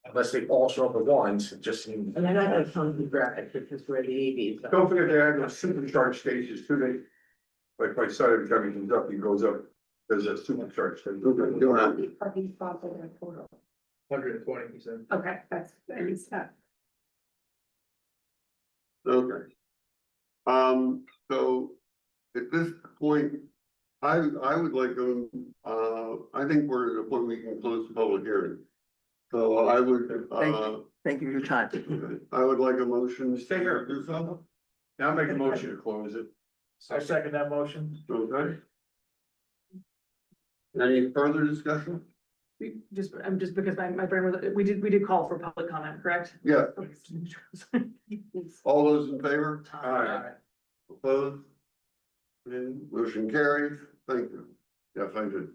Unless they all show up at once, it just seems. And they're not gonna come to drive, because we're the EVs. Don't forget they have those supercharge stations too, like my son, every time he comes up, he goes up, there's a supercharge station. Okay, go ahead. Parking spots are in total. 120, he said. Okay, that's, I missed that. Okay. So at this point, I would like to, I think we're at a point we can close the public hearing. So I would, Thank you for your time. I would like a motion. Stay here. Do something. Now I'll make a motion to close it. I second that motion. Okay. Any further discussion? Just because my brain was, we did call for public comment, correct? Yeah, Okay. all those in favor? Aye. Opposed? And motion carries. Thank you. Yes, I did.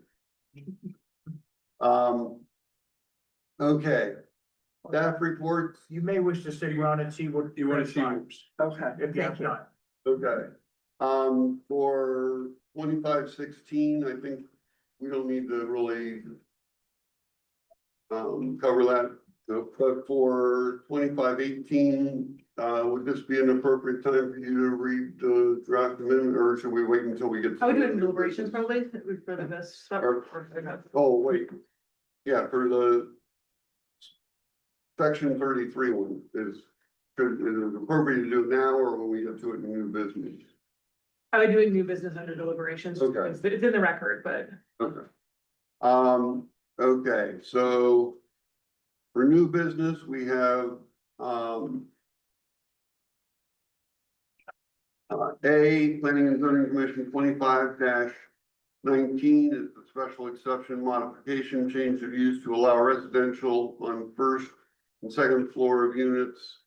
Okay. Staff reports. You may wish to stick around and see what. You wanna see- Okay, If you have thank you. time. Okay. For 2516, I think we don't need to really cover that. But for 2518, would this be an appropriate time for you to read the draft amendment, or should we wait until we get? I would do it in deliberations probably, for the best. Oh, wait. Yeah, for the section 33 one is it appropriate to do it now or when we get to it in new business? I would do it in new business under deliberations. Okay. It's in the record, but. Okay. Okay, so for new business, we have, Planning and Zoning Commission 25-19 is the special exception modification change of use to allow residential on first and second floor of units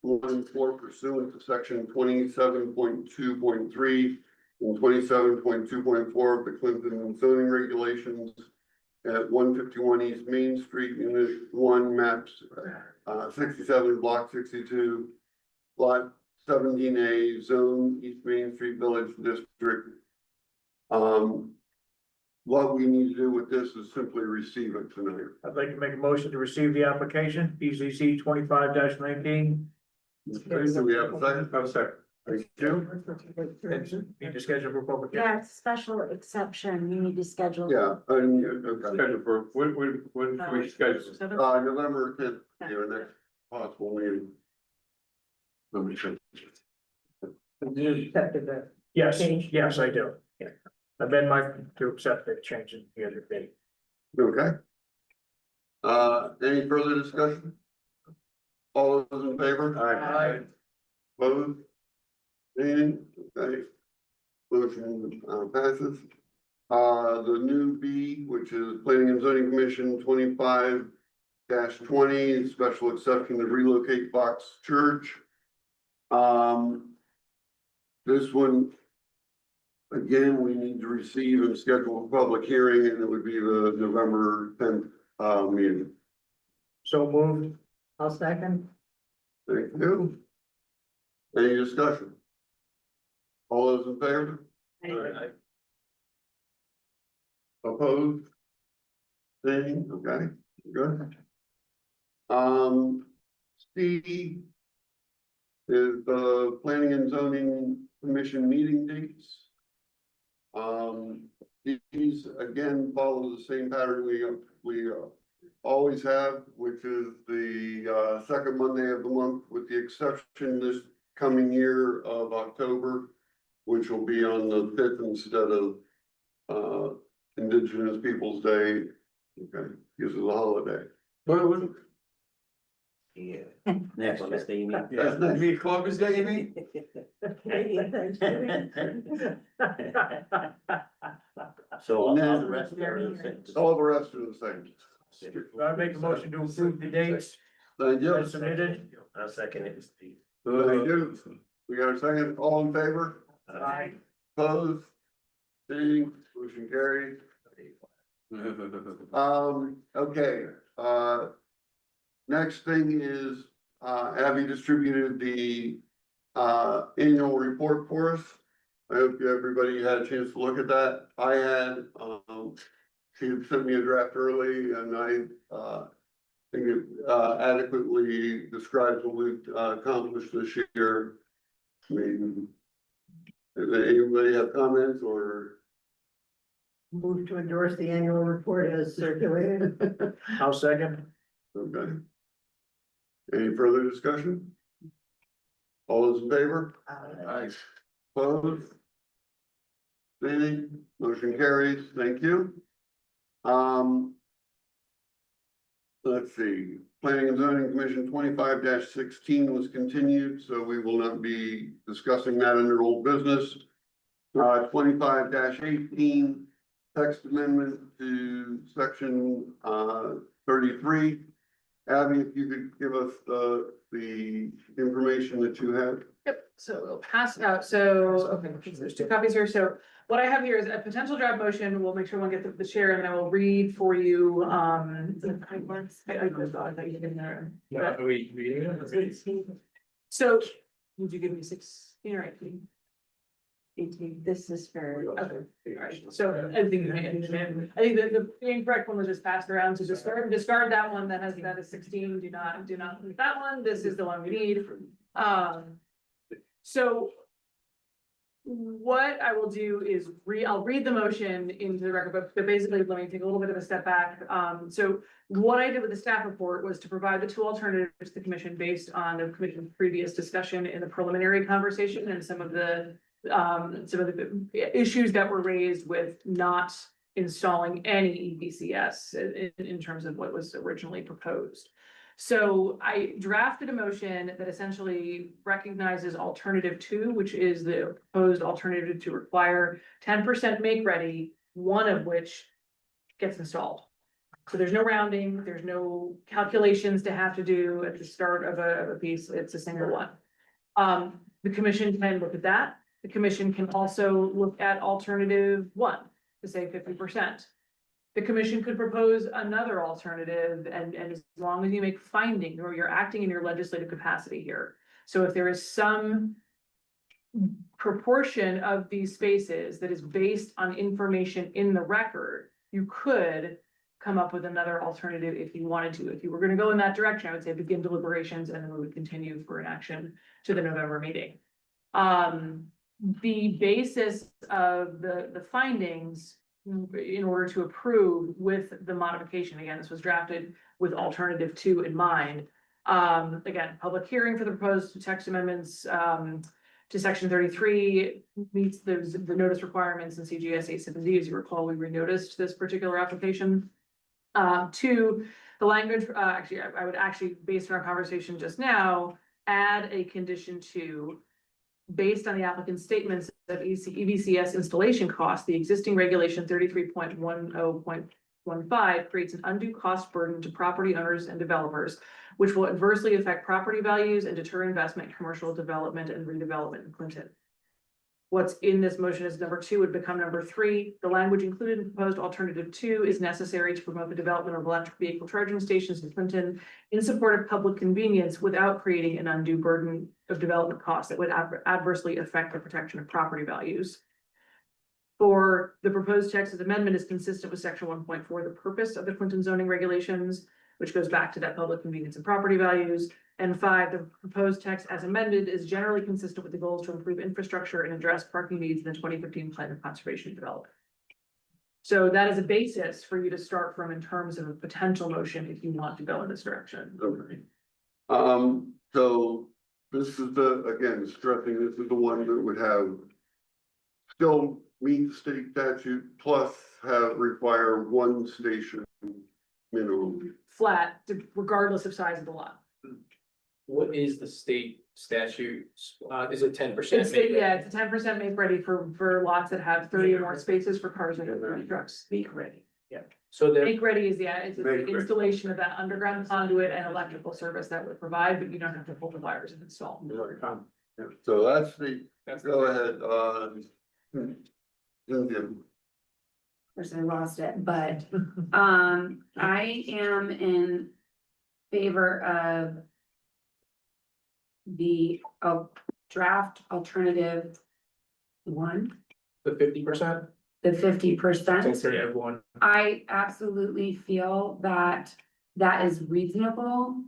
1 and 4 pursuant to section 27.2.3 and 27.2.4 of the Clinton zoning regulations at 151 East Main Street, Unit 1, maps 67, Block 62, Lot 17A, Zone, East Main Street Village District. what we need to do with this is simply receive it tonight. I'd like to make a motion to receive the application, PCC 25-19. Okay, do we have a second? I'll second. Thank you. Need to schedule for public hearing. Yeah, it's a special exception, you need to schedule. Yeah, okay. Schedule for, when can we schedule? November 10th, your next possible meeting. Number 10. Accepted that. Yes, Change. yes, I do. Yeah. I've been to accept the change in the other day. Okay. Any further discussion? All those in favor? Aye. Opposed? Any? Okay. Motion passes. The new B, which is Planning and Zoning Commission 25-20, special exception to relocate Fox Church. This one, again, we need to receive and schedule a public hearing, and it would be the November 10th meeting. So moved. I'll second. Thank you. Any discussion? All those in favor? Opposed? Same, okay, good. C is the Planning and Zoning Commission meeting dates. These again follow the same pattern we always have, which is the second Monday of the month, with the exception this coming year of October, which will be on the 5th instead of Indigenous Peoples' Day. Okay, gives us a holiday. Yeah. Next Wednesday, you mean? That's nice. mean Columbus Day, you mean? Canadian Thanksgiving. So all the rest are the same. All the rest are the same. I make a motion to approve the dates Thank you. as submitted. I'll second it. Thank you. We got a second, all in favor? Aye. Opposed? Seeing, motion carried. Okay, next thing is, Abby distributed the, annual report for us. I hope everybody had a chance to look at that. I had, she had sent me a draft early and I, think it, adequately describes what we've, accomplished this year. I mean, does anybody have comments or? Move to endorse the annual report as circulated. I'll second. Okay. Any further discussion? All those in favor? Aye. Opposed? Abstaining? Motion carries, thank you. Let's see, Planning and Zoning Commission 25-16 was continued, so we will not be discussing that under old business. 25-18, text amendment to section 33. Abby, if you could give us the information that you had. Yep, so we'll pass it out, so, okay, there's two copies here, so what I have here is a potential draft motion, we'll make sure one gets the chair, and then I will read for you, I thought you were getting there. Are we reading it? So, would you give me 16 or 18? 18, this is for. Okay, alright, so I think, the incorrect one was just passed around, so discard that one that is 16, do not leave that one, this is the one we need. So. What I will do is I'll read the motion into the record, but basically, let me take a little bit of a step back. So what I did with the staff report was to provide the two alternatives to the commission based on the commission's previous discussion in the preliminary conversation and some of the issues that were raised with not installing any EBCS in terms of what was originally proposed. So I drafted a motion that essentially recognizes alternative 2, which is the proposed alternative to require 10% make ready, one of which gets installed. So there's no rounding, there's no calculations to have to do at the start of a piece, it's a single one. The commission can look at that. The commission can also look at alternative 1 to say 50%. The commission could propose another alternative, and as long as you make findings or you're acting in your legislative capacity here. So if there is some proportion of these spaces that is based on information in the record, you could come up with another alternative if you wanted to. If you were gonna go in that direction, I would say begin deliberations and then we would continue for an action to the November meeting. The basis of the findings in order to approve with the modification, again, this was drafted with alternative 2 in mind. Again, public hearing for the proposed text amendments, to section 33 meets the notice requirements in CGS 870. As you recall, we renoticed this particular application. 2, the language, actually, I would actually, based on our conversation just now, add a condition 2. Based on the applicant's statements of EVCS installation costs, the existing regulation 33.10.15 creates an undue cost burden to property owners and developers, which will adversely affect property values and deter investment, commercial development and redevelopment in Clinton. What's in this motion as number 2 would become number 3. The language included in proposed alternative 2 is necessary to promote the development of electric vehicle charging stations in Clinton in support of public convenience without creating an undue burden of development costs that would adversely affect the protection of property values. For the proposed text as amendment is consistent with section 1.4, the purpose of the Clinton zoning regulations, which goes back to that public convenience and property values. And 5, the proposed text as amended is generally consistent with the goals to improve infrastructure and address parking needs in the 2015 plan of conservation and development. So that is a basis for you to start from in terms of a potential motion if you want to go in this direction. Okay. So this is again, stressing, this is the one that would have still meet state statute plus require 1 station minimum. Flat, regardless of size of the lot. What is the state statute? Is it 10%? It's a 10% make ready for lots that have 30 or more spaces for cars and trucks. Speak ready. So there, Make ready is, it's the Make ready. installation of that underground conduit and electrical service that would provide, but you don't have to pull the wires and install. So that's go ahead, course, I lost it, but, I am in favor of the draft alternative 1, the 50%, the 50%. alternative 1. I absolutely feel that that is reasonable,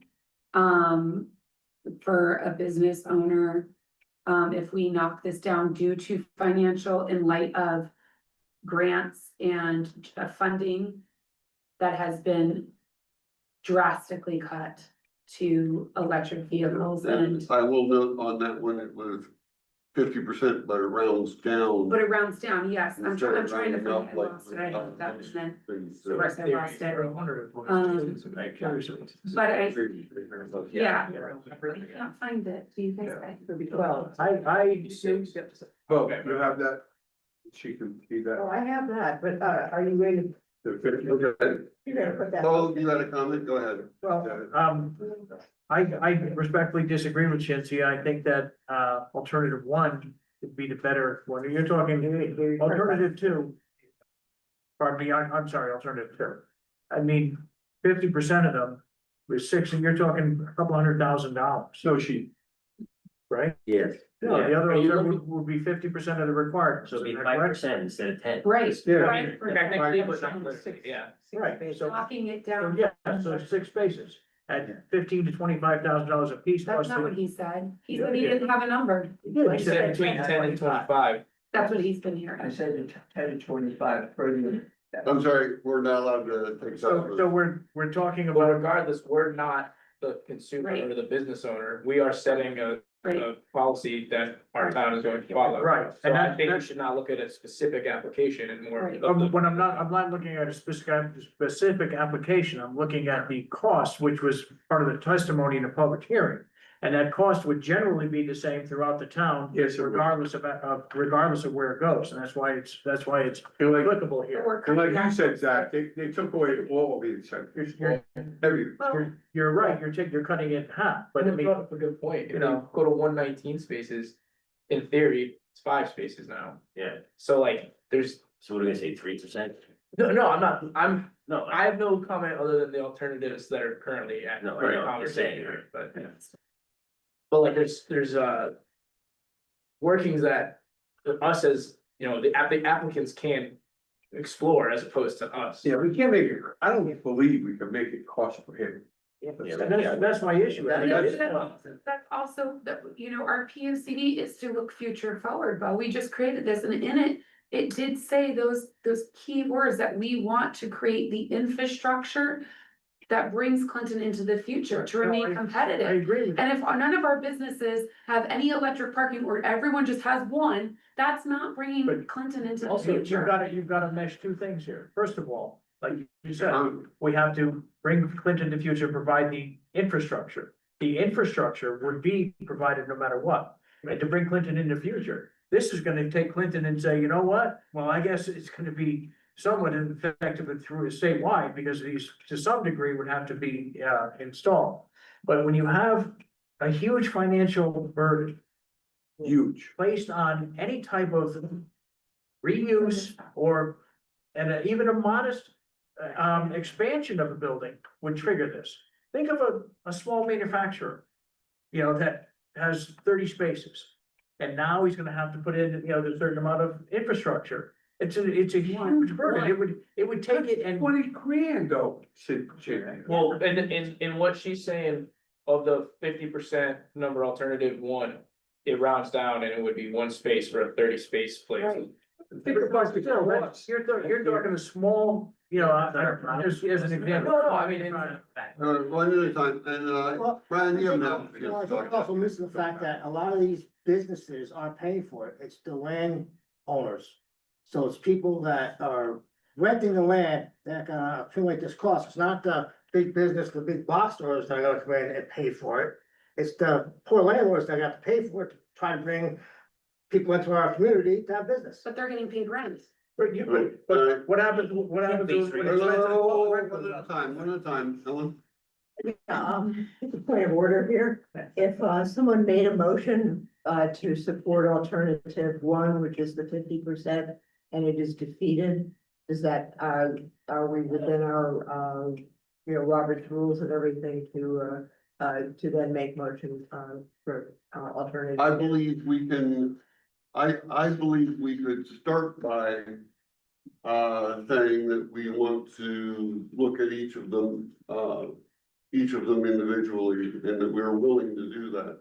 for a business owner. If we knock this down due to financial in light of grants and funding that has been drastically cut to electric vehicles and. I will note on that one, it was 50%, but it rounds down. But it rounds down, yes, I'm Instead of trying to rounding find, I up lost it, I have that, and then, things, of course, I lost it. But yeah, I can't find it, do you guys? Well, I Well, you have that. She can see Oh, that. I have that, but are you going to, Okay. you're gonna put that? Paul, you had a comment? Go ahead. Well, I respectfully disagree with Shinsi. I think that, alternative 1 would be the better one. You're talking alternative 2. Pardon me, I'm sorry, alternative 2. I mean, 50% of them was 6, and you're talking a couple $100,000, So she, right? Yes, No, the other Are you alternative would be 50% of the requirements. So it'd be Isn't that correct? 5% instead of 10. Right. Yeah. Right. Technically, but not literally, yeah. Right, so, Knocking it so down. yeah, so 6 spaces at $15,000 to $25,000 a piece. That's plus not the- what he said, he said he didn't have a number, Yeah, He said between 10 and 25. that's what he's been I hearing. said 10 to 25 per unit. I'm sorry, we're not allowed to take So that. we're talking But about, regardless, we're not the consumer or the business owner. We are setting a policy that our town is going to follow. Right, So and I that- think we that's- should not look at a specific application and more. Right. of the- when I'm not looking at a specific application, I'm looking at the cost, which was part of the testimony in the public hearing. And that cost would generally be the same throughout the town, Yes, it would. regardless of where it goes, and that's why it's and like, applicable here. and like you said, Zach, they took away all of the incentives. Every, You're right, you're cutting it in half, but I But you mean, brought up a good point, you know, go to 119 spaces, in theory, it's 5 spaces now. Yeah, So like, there's, so what are we gonna say, 3%? no, I'm not, No, I have no comment other than the alternatives that are currently at. No, I under know, you're conversation saying, here, but. But like, there's workings that us as, you know, the applicants can explore as opposed to us. Yeah, we can't make it, I don't believe we can make it cost prohibitive. That's my issue. I think That's also, that, you know, our P O C D is to look future forward, but we just created this and in it. It did say those key words that we want to create the infrastructure. That brings Clinton into the future to remain I competitive. agree with that. And if none of our businesses have any electric parking or everyone just has one, that's not bringing But Clinton into the Also, future. you've got to mesh two things here. First of all, like you said, we have to bring Clinton to the future, provide the infrastructure. The infrastructure would be provided no matter what, and to bring Clinton in the future. This is gonna take Clinton and say, you know what? Well, I guess it's gonna be somewhat effectively through a statewide, because these, to some degree, would have to be, installed. But when you have a huge financial burden Huge. placed on any type of reuse or, and even a modest expansion of a building would trigger this. Think of a small manufacturer, you know, that has 30 spaces. And now he's gonna have to put in, you know, a certain amount of infrastructure. It's a huge burden. It would take it and. 20 grand though, Well, and what she's saying of the 50% number alternative one, it rounds down and it would be one space for a 30 space place. Right. You're talking a small, you know, as an example. No, I mean, One at a time, and, Brian, you have now. Well, I think also missing the fact that a lot of these businesses aren't paying for it, it's the land owners. So it's people that are renting the land that gonna accumulate this cost, it's not the big business, the big box stores that are gonna come in and pay for it. It's the poor landlords that got to pay for it to try to bring people into our community to have business. But they're getting paid rent. But what happens, what happens? One at a time, Ellen. It's a point of order here. If someone made a motion to support alternative one, which is the 50%, and it is defeated, is that are we within our you know, Robert's rules and everything to then make motions for alternative? I believe we can, I believe we could start by saying that we want to look at each of them individually, and that we're willing to do that.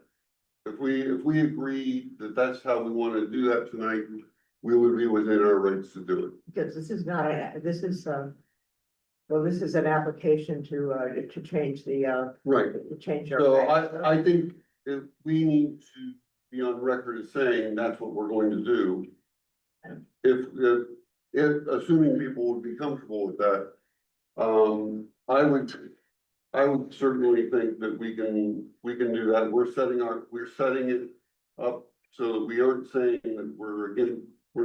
If we agree that that's how we want to do that tonight, we would be within our rights to do it. Because this is not this is well, this is an application to change the Right. change our. So I think if we need to be on record as saying that's what we're going to do. If assuming people would be comfortable with that, I would certainly think that we can do that. We're setting it up so that we aren't saying that we're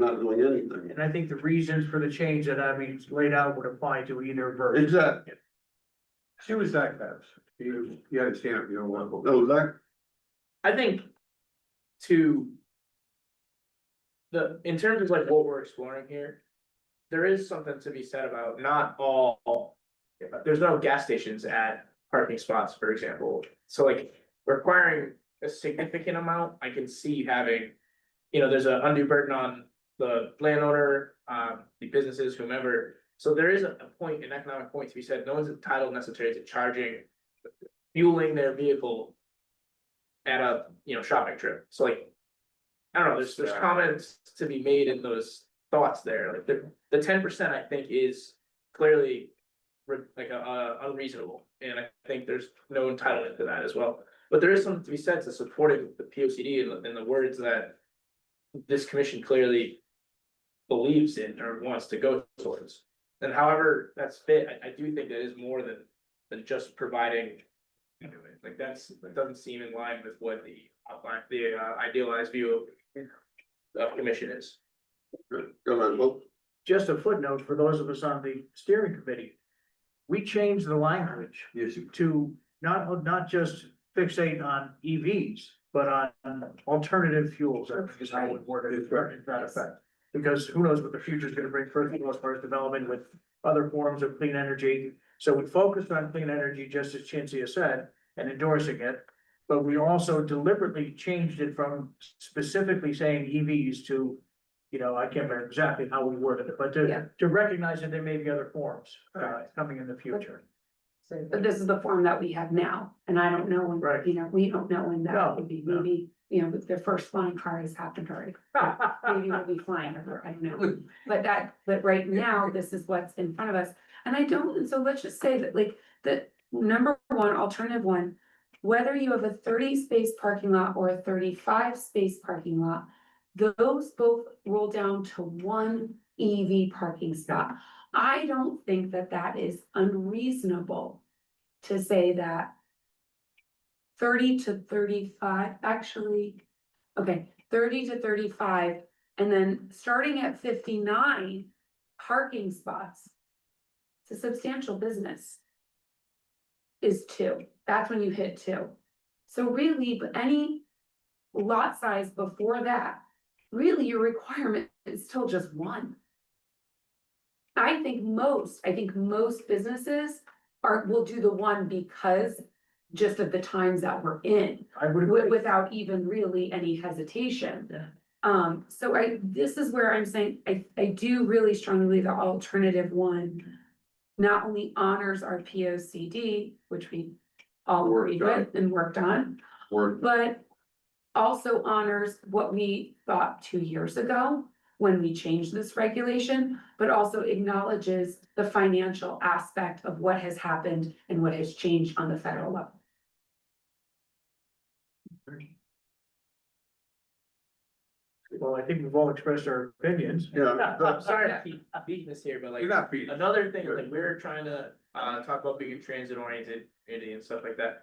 not doing anything. And I think the reasons for the change that Abby's laid out would apply to either version. Exactly. See what Zach has. You had to stand up, you don't want to. No, Zach? I think in terms of like what we're exploring here, there is something to be said about not all, there's no gas stations at parking spots, for example. So like requiring a significant amount, I can see having, you know, there's an undue burden on the landowner, the businesses, whomever. So there is an economic point to be said, no one's entitled necessarily to charging, fueling their vehicle at a, you know, shopping trip. So like, I don't know, there's comments to be made in those thoughts there. Like the 10% I think is clearly like unreasonable. And I think there's no entitlement to that as well. But there is something to be said to supporting the P O C D in the words that this commission clearly believes in or wants to go towards. And however that's fit, I do think that is more than just providing. Like that doesn't seem in line with what the idealized view of commission is. Go ahead, Will. Just a footnote for those of us on the steering committee. We changed the language to not just fixate on EVs, but on alternative fuels, I think is how I would word it, to that effect. Because who knows what the future is gonna bring first of all as far as development with other forms of clean energy. So we focused on clean energy, just as Chintzia said, and endorsing it. but we also deliberately changed it from specifically saying EVs to, you know, I can't remember exactly how we worded it, but Yeah. to recognize that there may be other forms, coming in the future. But this is the form that we have now, and I don't know when, Right. you know, we don't know when No, that would be, no. maybe, you know, the first flying car has happened already. Maybe we'll be flying, or I don't know, but right now, this is what's in front of us, and I don't, and so let's just say that, like, the number one, alternative one. Whether you have a 30 space parking lot or a 35 space parking lot, those both roll down to one EV parking spot. I don't think that that is unreasonable to say that 30 to 35, actually, okay, 30 to 35, and then starting at 59 parking spots. It's a substantial business. Is 2, that's when you hit 2. So really, but any lot size before that, really your requirement is still just 1. I think most businesses will do the 1 because just of the times that we're in, I would agree. without even really any hesitation. Yeah. So this is where I'm saying, I do really strongly believe that alternative 1 not only honors our P O C D, which we all agreed with and worked on, but also honors what we thought 2 years ago when we changed this regulation, but also acknowledges the financial aspect of what has happened and what has changed on the federal level. Well, I think we've all expressed our opinions. Yeah, I'm sorry to keep beating this here, but like. You're not beating. Another thing, like, we're trying to, talk about being a transit oriented community and stuff like that.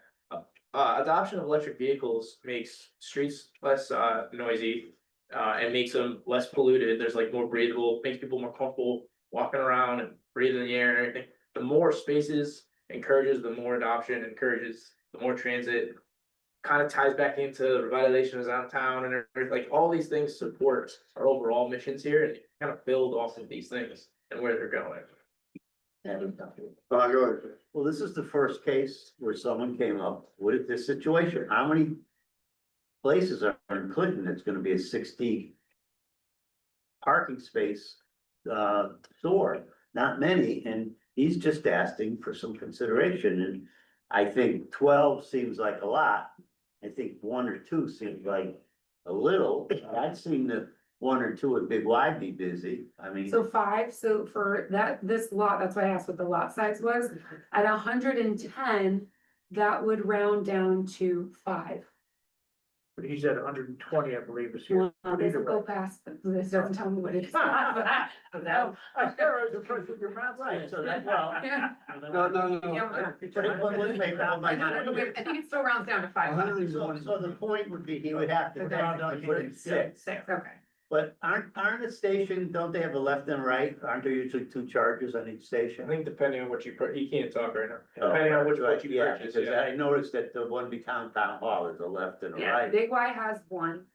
Adoption of electric vehicles makes streets less, noisy, and makes them less polluted. There's like more breathable, makes people more comfortable walking around and breathing the air and everything. The more spaces encourages, the more adoption encourages, the more transit. Kind of ties back into revitalization of downtown and everything. Like, all these things support our overall missions here and kind of build off of these things and where they're going. go ahead. Well, this is the first case where someone came up with this situation. How many places are in Clinton that's gonna be a 60 parking space store? Not many, and he's just asking for some consideration, and I think 12 seems like a lot. I think 1 or 2 seems like a little. I've seen the 1 or 2 at Big Y be busy. I mean. So 5, so for this lot, that's why I asked what the lot size was, at 110, that would round down to 5. But he's at 120, I believe, is here. Well, this will go past, this doesn't tell me what it is. No. You're not right, So that, well. Yeah. No. Yeah. But let's make that I think it still rounds down to 5. So the point would be, he would have to round up and put in 6. 6, okay. But aren't a station, don't they have a left and right? Aren't there usually 2 charges on each I station? think depending on what you, you can't talk right now, Oh, depending on what right, you yeah, purchase, because yeah. I noticed that the one behind town hall is a left and a Yeah, right. Big Y has 1,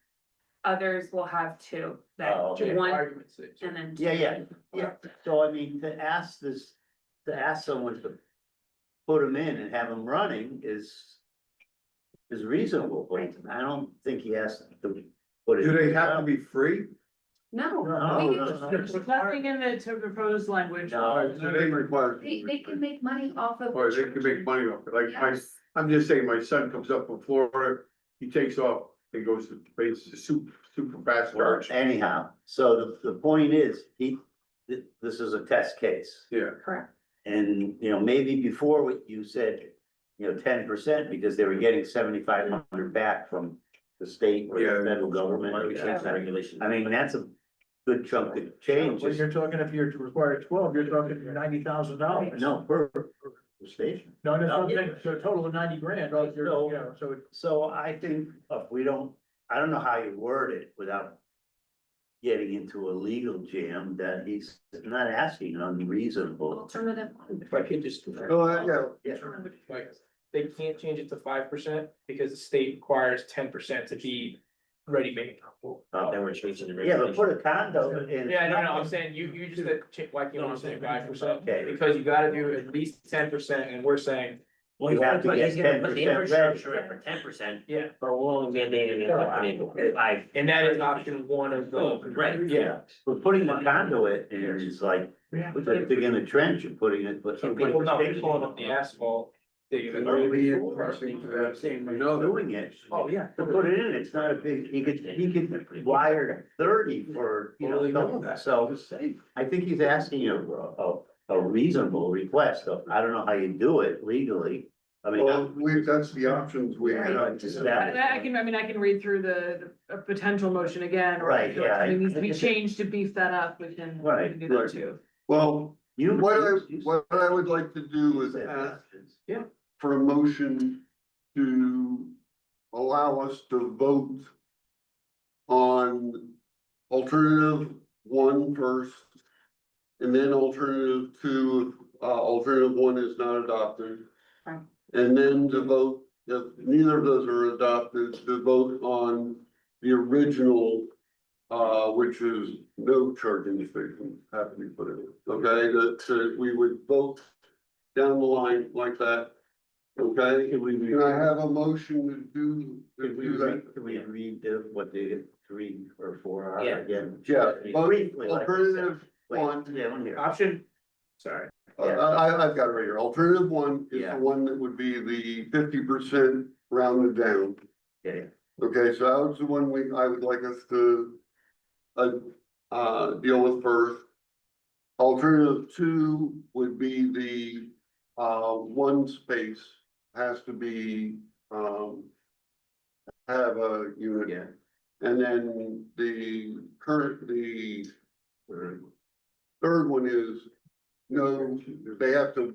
others will have 2, that Oh, okay. one Argument's sake. and then. Yeah. So I mean, to ask someone to put them in and have them running is reasonable, but I don't think he has to put it. Do they have to be free? No, No. There's nothing in the to proposed language. No. So they require. they can make money off of. Or they can make money off it, like Yes. I'm just saying, my son comes up from Florida, he takes off, and goes to, pays the super fast Well, charge. anyhow, so the point is, this is a test case. Yeah, Correct. And, you know, maybe before what you said, 10%, because they were getting 7,500 back from the state or Yeah. the federal government. Why don't we change the regulation? I mean, that's a good chunk of change. When you're talking, if you're required 12, you're talking $90,000. No, per station. No, that's what I'm saying, so a total of 90 grand, right? You're, you know, so it. So I think if I don't know how you word it without getting into a legal jam, that he's not asking an unreasonable. Alternative. If I could just. Like, they can't change it to 5% because the state requires 10% to be ready-made. Then we're changing the Yeah, but regulation. put a condo in. Yeah, no, I'm saying, you just said, why can't we say 5%? Okay. Because you gotta do at least 10%, and we're saying Well, You have to but get he's gonna put 10% the infrastructure in for 10%, Yeah, but we'll only mandate it in 5. and that is option one of the. Right. Yeah. But putting the conduit in is like, digging a trench and putting it, but. People not pulling up the asphalt. Digging it. Doing it. Oh, yeah. To put it in, it's not a big, he could wire 30 for, you know, so I think he's asking you a reasonable request, so I don't know how you do it legally. I mean. Well, that's the options we have. I can read through the potential motion again, or Right, if it yeah. needs to be changed to beef that up, we can do that Right. too. Well, You. what I would like to do is ask for a motion to allow us to vote on alternative 1 first, and then alternative 2, alternative 1 is not adopted. Right. And then to vote, if neither of those are adopted, to vote on the original, which is no charging stations have to be put in, okay, that we would vote down the line like that. Okay, can I have a motion to do that? Can we read what the 3 or 4 are Yeah. again? Yeah, Briefly, like I said. alternative Wait, 1, yeah, one here. Option, sorry. I've got it right here. Alternative 1 is Yeah. the one that would be the 50% rounded down. Okay, Okay, so that was the one I would like us to deal with first. Alternative 2 would be the, 1 space has to be, have a unit. yeah. And then the third one is, no, they have to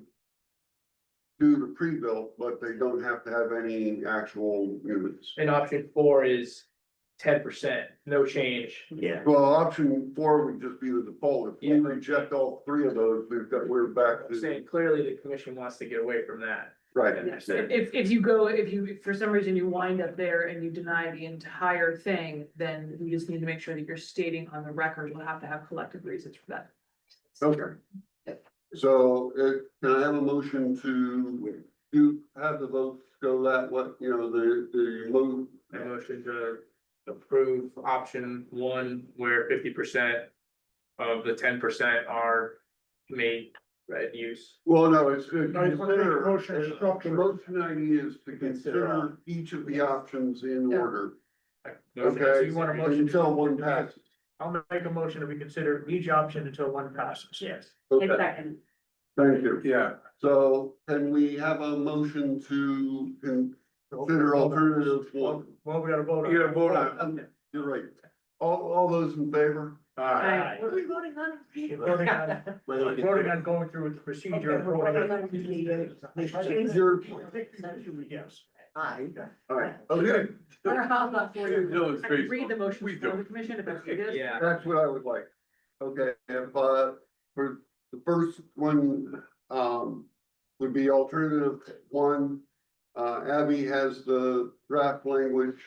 do the pre-built, but they don't have to have any actual units. And option 4 is 10%, no change. Yeah. Well, option 4 would just be the default. If Yeah. we reject all 3 of those, we're back I'm saying to, clearly the commission wants to get away from that. right. Yes, if for some reason you wind up there and you deny the entire thing, then we just need to make sure that you're stating on the record, we'll have to have collective reasons for that. Okay. So, can I have a motion to have the votes go that way, the move? I motion to approve option 1 where 50% of the 10% are made right use. Well, no, it's Motion the structure. motion idea is to consider each of the options in Yeah. order, So okay? you want a motion? Until one passes. I'll make a motion that we consider each option until one passes. Yes. Okay, Second. thank you. Yeah, So can we have a motion to consider alternative 1? Well, we gotta vote on. You gotta vote on, you're right. All those in favor? Aye. What are we voting on? Voting on, Whether we can- voting on going through with the procedure. of voting on- Yes. All right, okay, Or how about for you? No, it's I can great. read the motion We for do. the commission if that's good. Yeah. that's what I would like. Okay, if, for the first one, would be alternative 1. Abby has the draft language.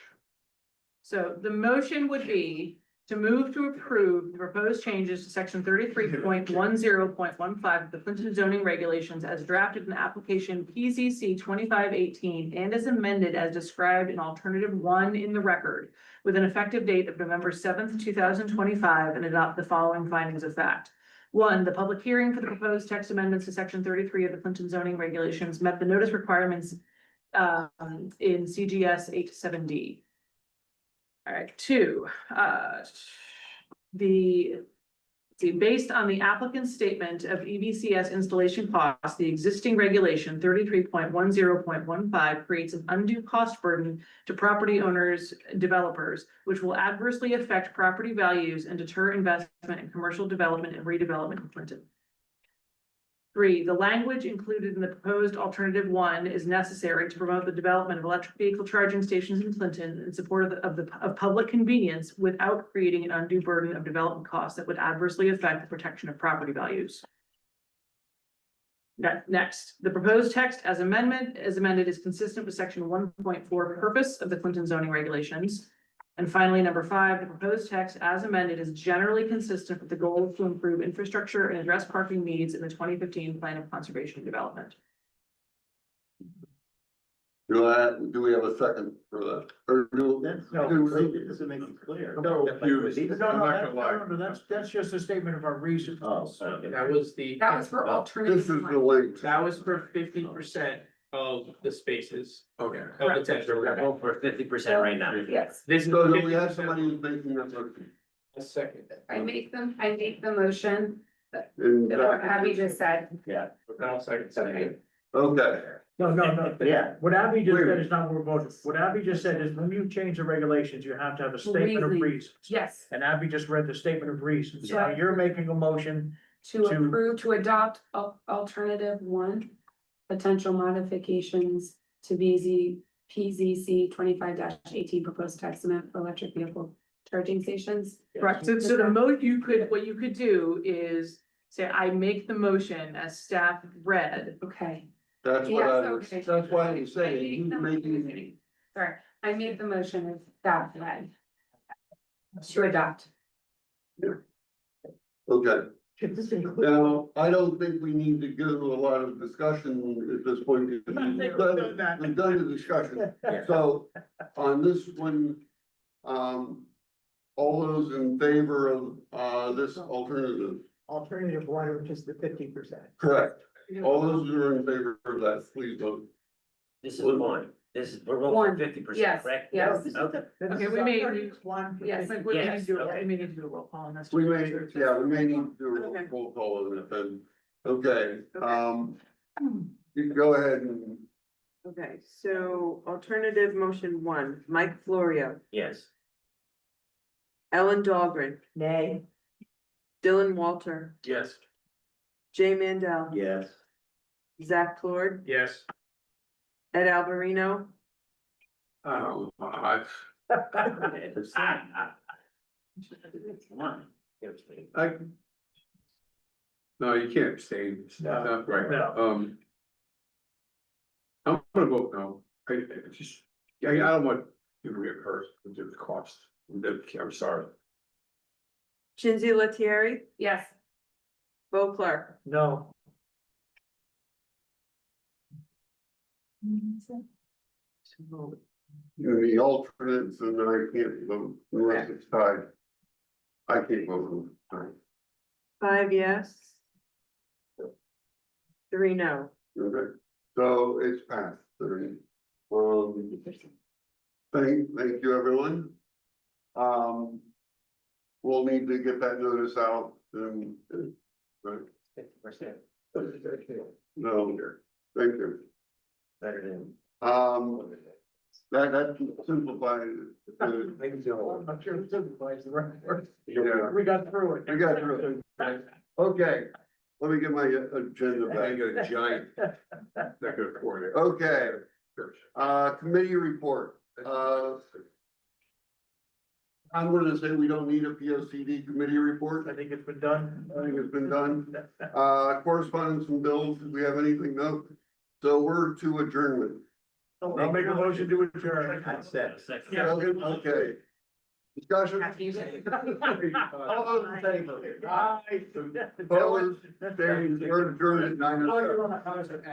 So the motion would be to move to approve the proposed changes to section 33.10.15 of the Clinton zoning regulations as drafted in application PZC 2518 and as amended as described in alternative 1 in the record with an effective date of November 7th, 2025, and adopt the following findings of fact. 1, the public hearing for the proposed text amendments to section 33 of the Clinton zoning regulations met the notice requirements in CGS 8-7D. All right, 2, based on the applicant's statement of EBCS installation costs, the existing regulation 33.10.15 creates an undue cost burden to property owners, developers, which will adversely affect property values and deter investment in commercial development and redevelopment in Clinton. 3, the language included in the proposed alternative 1 is necessary to promote the development of electric vehicle charging stations in Clinton in support of public convenience without creating an undue burden of development costs that would adversely affect the protection of property values. Next, the proposed text as amended is consistent with section 1.4 purpose of the Clinton zoning regulations. And finally, number 5, the proposed text as amended is generally consistent with the goal to improve infrastructure and address parking needs in the 2015 Plan of Conservation and Development. Do we have a second for that? Or do? That's, No. it doesn't make it clear. No, confused. No, I'm no, not that- gonna lie. no, that's just a statement of our reasons. Oh, okay. That was the. That was for This alternative is the one. link. That was for 50% of the spaces Okay. of the tender. We're going for 50% right now. Yes, This is. So do we have 50%. somebody who's making that motion? A second. I make the motion, And, what Abby just said. Yeah, I'll second. Okay. okay, No. yeah. What Abby just Wait a said minute. is not what we're voting. What Abby just said is when you change the regulations, you have to have a statement of Reasoning. reasons. Yes, And Abby just read the statement of reasons. Yeah. Now you're making a motion. to approve, to adopt alternative one, potential modifications to PZC 25-18 proposed tax amendment for electric vehicle charging stations. Correct, so what you could do is say, I make the motion as staff read. Okay. that's what Yes, I, okay. that's why I'm I saying, make he's the making. motion. Sorry, I made the motion as staff read. To adopt. Okay, Should this include? now, I don't think we need to go to a lot of discussion at this point. We've done the discussion. So on this one, all those in favor of, this alternative? Alternative one, which is the 50%. Correct. All those who are in favor of that, please vote. This is one, we're going for 50%, Yes, correct? yes. Okay. Okay, we may- One. Yes. Like, we may need Yes, to do, okay. we may need to do a roll call on this. We may, yeah, we may need to do Okay. a roll call on it then. Okay, you can go ahead and, Okay, so alternative motion one, Mike Florio, Yes. Ellen Dahlgren, Nay. Dylan Walter, Yes. Jay Mandel, Yes. Zach Plord, Yes. Ed Alberino, Oh, Come on. no, you can't abstain. It's not right. No. I'm gonna vote no. I just, I don't want you to reoccur with the cost. I'm sorry. Chinzy Lettieri, Yes. Bo Clark. No, the alternates, and then I can't vote unless it's tied. I can't vote. Tied. 5 yes. 3 no. Okay, so it's passed. Thank you, everyone. We'll need to get that notice out and, right, 50%, no, thank you. better than. That simplifies it. I'm sure it simplifies the right word. Yeah. We got through it. We got through it. Okay, let me get my agenda I back. got a giant. Not gonna afford it. Okay, committee report, I'm gonna say we don't need a P O C D committee report. I think it's been done. I think it's been done. Correspondence and bills, do we have anything? No. So we're to adjournment. I'll make a motion to adjourn. Okay. Discussion? All those in favor? Aye. Opposed? We're adjourned at 9:07.